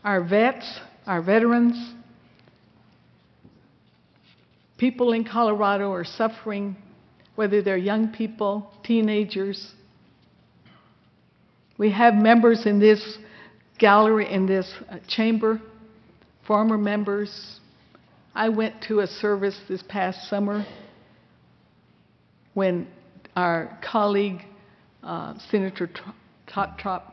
N: Our vets, our veterans, people in Colorado are suffering, whether they're young people, teenagers. We have members in this gallery, in this chamber, former members. I went to a service this past summer when our colleague, Senator Trop,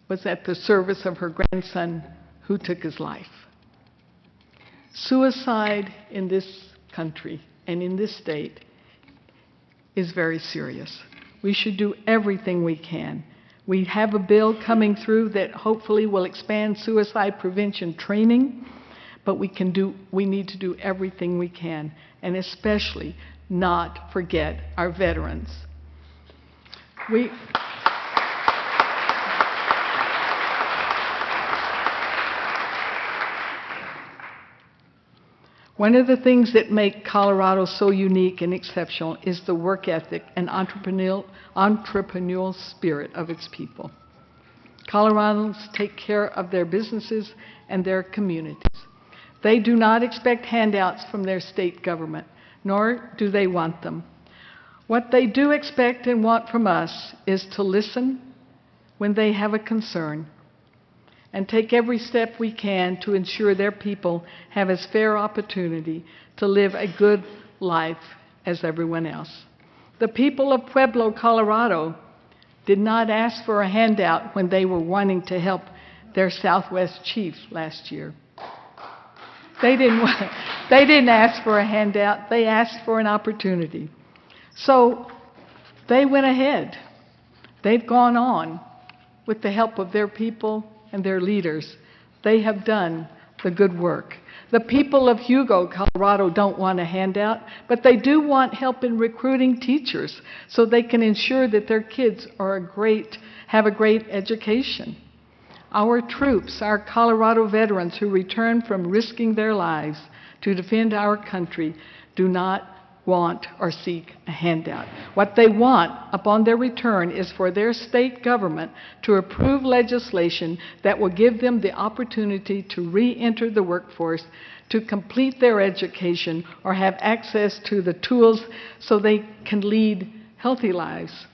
N: was at the service of her grandson who took his life. Suicide in this country and in this state is very serious. We should do everything we can. We have a bill coming through that hopefully will expand suicide prevention training, but we need to do everything we can, and especially not forget our veterans. One of the things that make Colorado so unique and exceptional is the work ethic and entrepreneurial spirit of its people. Coloradans take care of their businesses and their communities. They do not expect handouts from their state government, nor do they want them. What they do expect and want from us is to listen when they have a concern and take every step we can to ensure their people have as fair opportunity to live a good life as everyone else. The people of Pueblo, Colorado, did not ask for a handout when they were wanting to help their Southwest chief last year. They didn't ask for a handout, they asked for an opportunity. So they went ahead. They've gone on with the help of their people and their leaders. They have done the good work. The people of Hugo, Colorado don't want a handout, but they do want help in recruiting teachers so they can ensure that their kids have a great education. Our troops, our Colorado veterans who return from risking their lives to defend our country, do not want or seek a handout. What they want upon their return is for their state government to approve legislation that will give them the opportunity to re-enter the workforce, to complete their education, or have access to the tools so they can lead healthy lives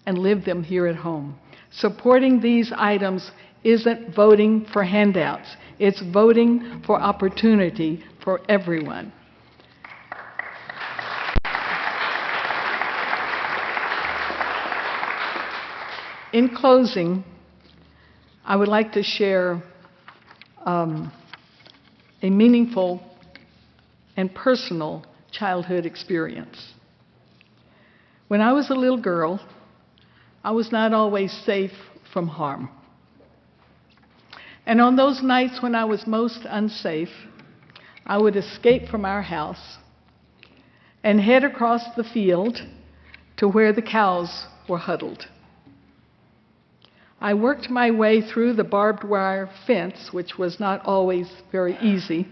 N: and live them here at home. Supporting these items isn't voting for handouts. It's voting for opportunity for everyone. In closing, I would like to share a meaningful and personal childhood experience. When I was a little girl, I was not always safe from harm. And on those nights when I was most unsafe, I would escape from our house and head across the field to where the cows were huddled. I worked my way through the barbed wire fence, which was not always very easy.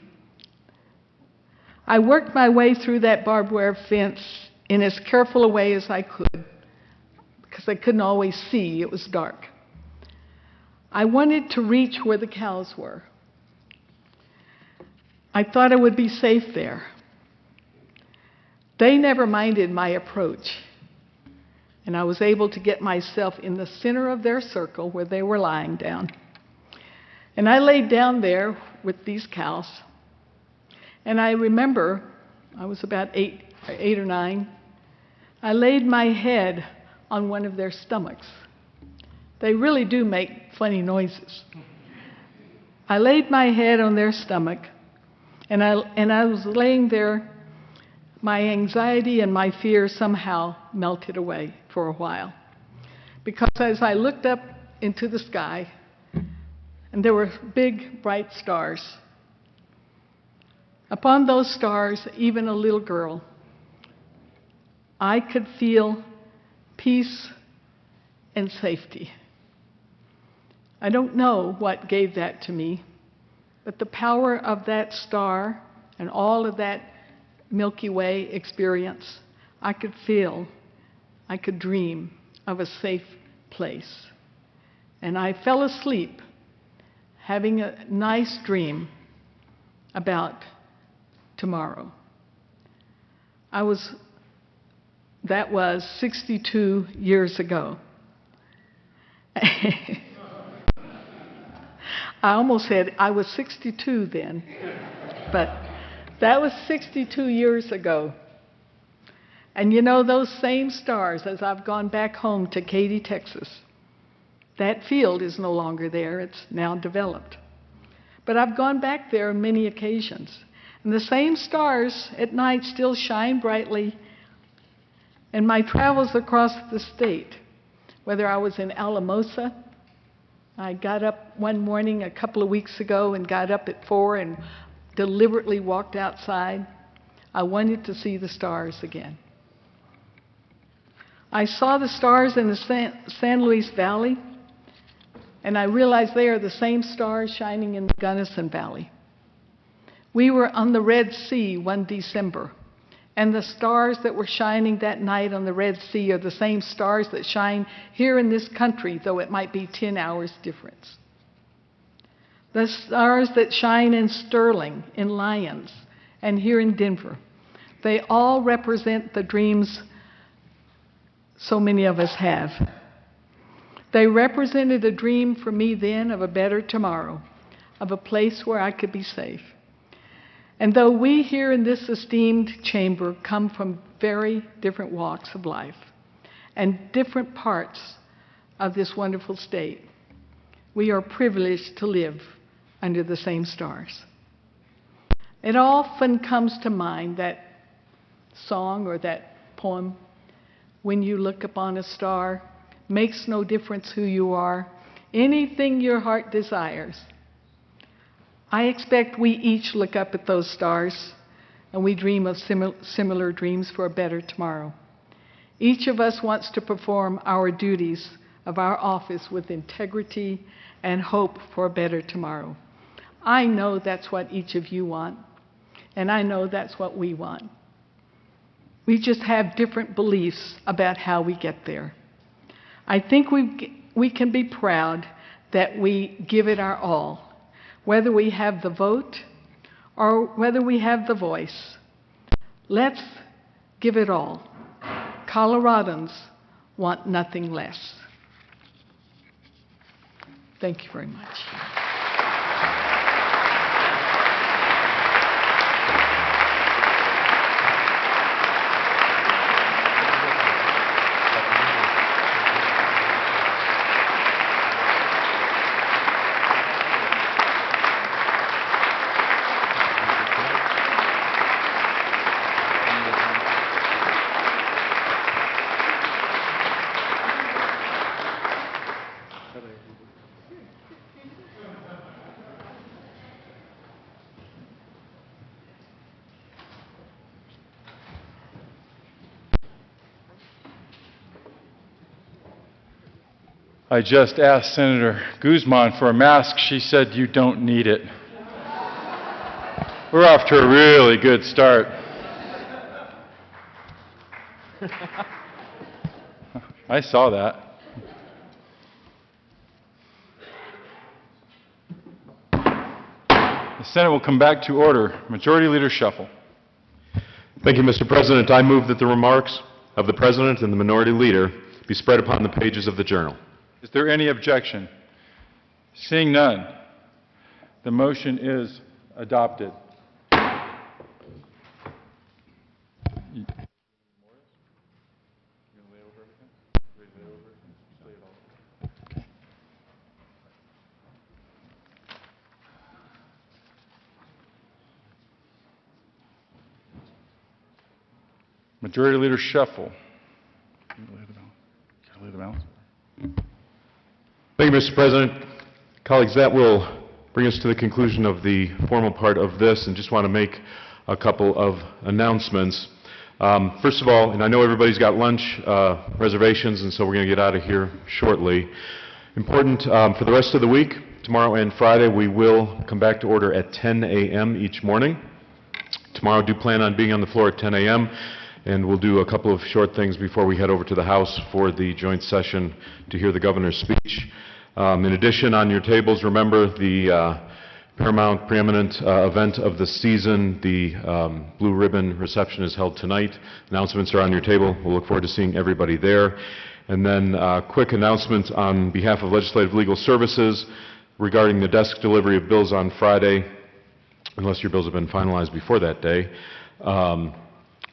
N: I worked my way through that barbed wire fence in as careful a way as I could, because I couldn't always see, it was dark. I wanted to reach where the cows were. I thought I would be safe there. They never minded my approach. And I was able to get myself in the center of their circle where they were lying down. And I laid down there with these cows. And I remember, I was about eight or nine, I laid my head on one of their stomachs. They really do make funny noises. I laid my head on their stomach, and I was laying there. My anxiety and my fear somehow melted away for a while. Because as I looked up into the sky, and there were big, bright stars. Upon those stars, even a little girl, I could feel peace and safety. I don't know what gave that to me, but the power of that star and all of that Milky Way experience, I could feel, I could dream of a safe place. And I fell asleep having a nice dream about tomorrow. That was 62 years ago. I almost said I was 62 then, but that was 62 years ago. And you know, those same stars, as I've gone back home to Katy, Texas, that field is no longer there. It's now developed. But I've gone back there on many occasions. And the same stars at night still shine brightly. And my travels across the state, whether I was in Alamosa, I got up one morning a couple of weeks ago and got up at 4 and deliberately walked outside. I wanted to see the stars again. I saw the stars in the San Luis Valley, and I realized they are the same stars shining in the Gunnison Valley. We were on the Red Sea one December, and the stars that were shining that night on the Red Sea are the same stars that shine here in this country, though it might be 10 hours difference. The stars that shine in Sterling, in Lyons, and here in Denver, they all represent the dreams so many of us have. They represented a dream for me then of a better tomorrow, of a place where I could be safe. And though we here in this esteemed chamber come from very different walks of life and different parts of this wonderful state, we are privileged to live under the same stars. It often comes to mind, that song or that poem, "When you look upon a star, makes no difference who you are, anything your heart desires." I expect we each look up at those stars and we dream of similar dreams for a better tomorrow. Each of us wants to perform our duties of our office with integrity and hope for a better tomorrow. I know that's what each of you want, and I know that's what we want. We just have different beliefs about how we get there. I think we can be proud that we give it our all, whether we have the vote or whether we have the voice. Let's give it all. Coloradans want nothing less. Thank you very much.
A: I just asked Senator Guzman for a mask. She said, "You don't need it." We're off to a really good start. I saw that. The Senate will come back to order. Majority Leader shuffle.
F: Thank you, Mr. President. I move that the remarks of the President and the Minority Leader be spread upon the pages of the Journal.
A: Is there any objection? Seeing none, the motion is adopted. Majority Leader Shuffle. Can you lay the balance?
F: Thank you, Mr. President. Colleagues, that will bring us to the conclusion of the formal part of this, and just want to make a couple of announcements. First of all, and I know everybody's got lunch reservations, and so we're going to get out of here shortly. Important for the rest of the week, tomorrow and Friday, we will come back to order at 10 a.m. each morning. Tomorrow, do plan on being on the floor at 10 a.m., and we'll do a couple of short things before we head over to the House for the joint session to hear the governor's speech. In addition, on your tables, remember the paramount, preeminent event of the season, the Blue Ribbon reception is held tonight. Announcements are on your table. We'll look forward to seeing everybody there. And then quick announcement on behalf of Legislative Legal Services regarding the desk delivery of bills on Friday, unless your bills have been finalized before that day.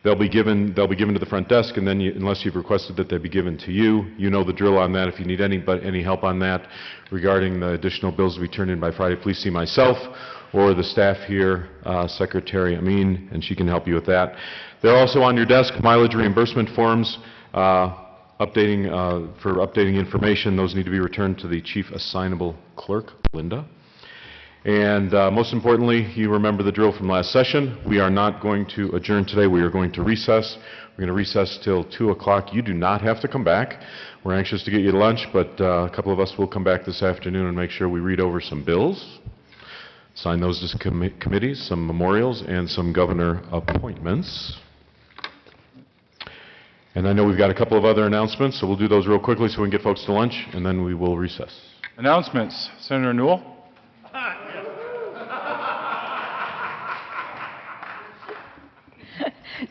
F: They'll be given to the front desk, and then unless you've requested that they be given to you, you know the drill on that. If you need any help on that regarding the additional bills to be turned in by Friday, please see myself or the staff here, Secretary Amin, and she can help you with that. They're also on your desk, mileage reimbursement forms, updating information. Those need to be returned to the Chief Assignable Clerk, Linda. And most importantly, you remember the drill from last session. We are not going to adjourn today. We are going to recess. We're going to recess till 2 o'clock. You do not have to come back. We're anxious to get you lunch, but a couple of us will come back this afternoon and make sure we read over some bills, sign those to committees, some memorials, and some governor appointments. And I know we've got a couple of other announcements, so we'll do those real quickly so we can get folks to lunch, and then we will recess.
A: Announcements. Senator Newell.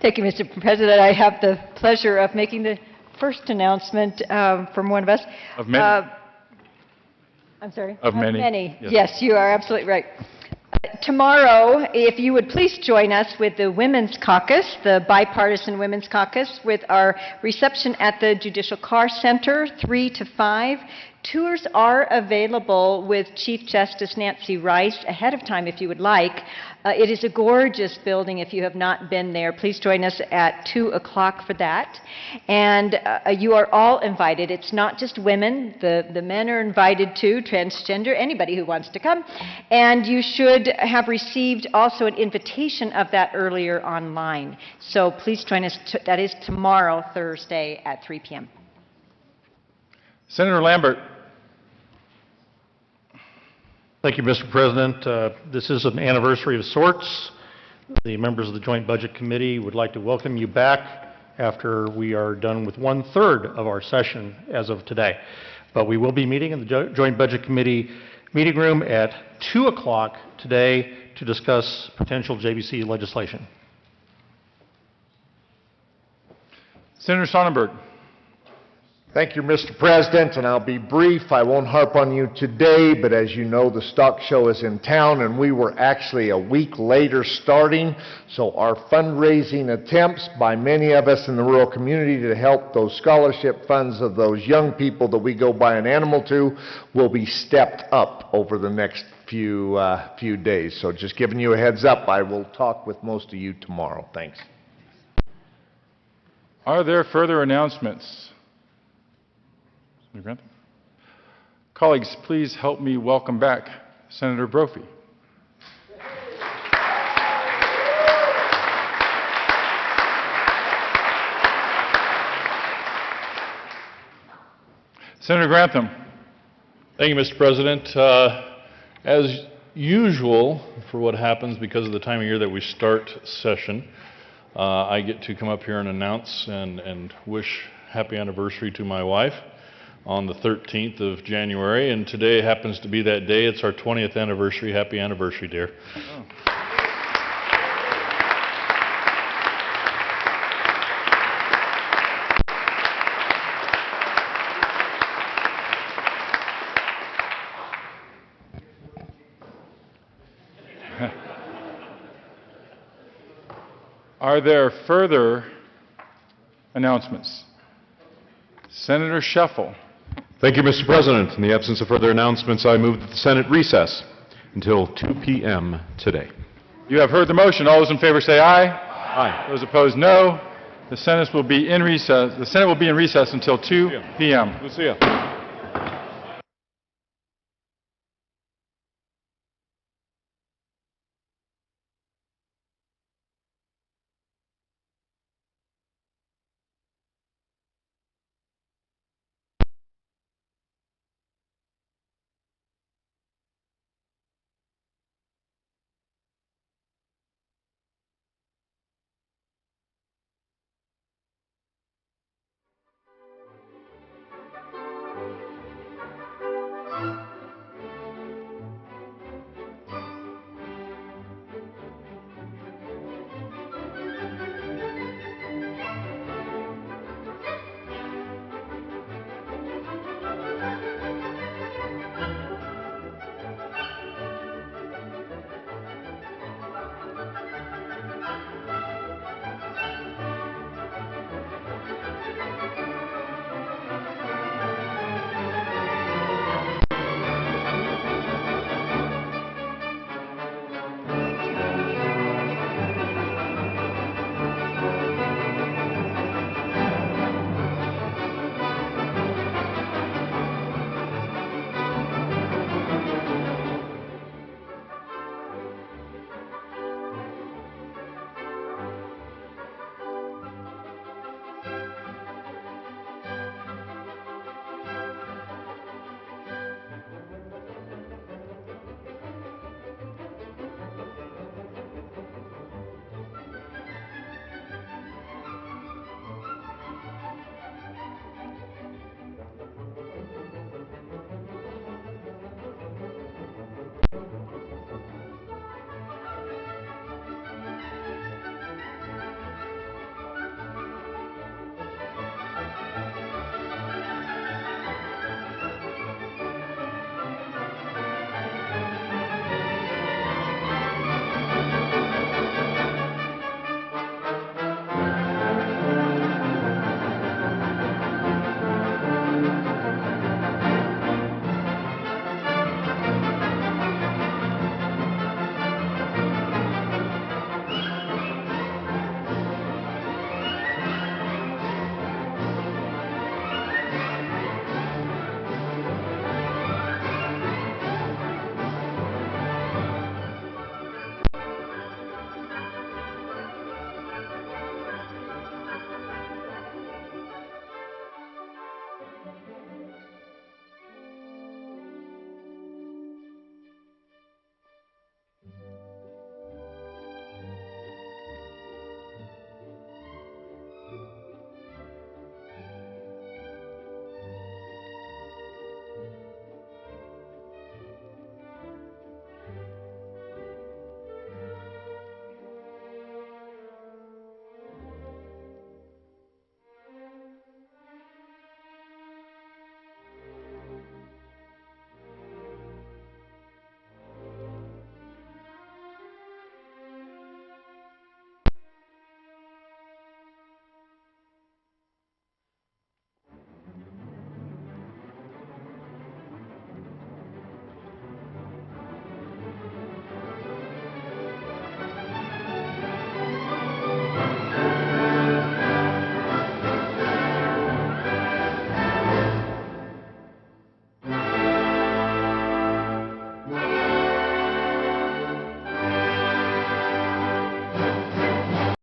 L: Thank you, Mr. President. I have the pleasure of making the first announcement from one of us.
A: Of many.
L: I'm sorry?
A: Of many.
L: Many. Yes, you are absolutely right. Tomorrow, if you would please join us with the Women's Caucus, the Bipartisan Women's Caucus, with our reception at the Judicial Car Center, 3 to 5. Tours are available with Chief Justice Nancy Rice ahead of time if you would like. It is a gorgeous building. If you have not been there, please join us at 2 o'clock for that. And you are all invited. It's not just women. The men are invited too, transgender, anybody who wants to come. And you should have received also an invitation of that earlier online. So please join us. That is tomorrow, Thursday at 3 p.m.
A: Senator Lambert.
O: Thank you, Mr. President. This is an anniversary of sorts. The members of the Joint Budget Committee would like to welcome you back after we are done with 1/3 of our session as of today. But we will be meeting in the Joint Budget Committee meeting room at 2 o'clock today to discuss potential JBC legislation.
A: Senator Sonnenberg.
J: Thank you, Mr. President, and I'll be brief. I won't harp on you today, but as you know, the stock show is in town, and we were actually a week later starting, so our fundraising attempts by many of us in the rural community to help those scholarship funds of those young people that we go buy an animal to will be stepped up over the next few days. So just giving you a heads up, I will talk with most of you tomorrow. Thanks.
A: Are there further announcements? Colleagues, please help me welcome back Senator Brophy. Senator Grantham.
P: Thank you, Mr. President. As usual, for what happens because of the time of year that we start session, I get to come up here and announce and wish happy anniversary to my wife on the 13th of January, and today happens to be that day. It's our 20th anniversary. Happy anniversary, dear.
A: Oh. Are there further announcements? Senator Shuffle.
F: Thank you, Mr. President. In the absence of further announcements, I move that the Senate recess until 2 p.m. today.
A: You have heard the motion. All those in favor say aye.
F: Aye.
A: Those opposed, no. The Senate will be in recess until 2 p.m.
P: We'll see ya.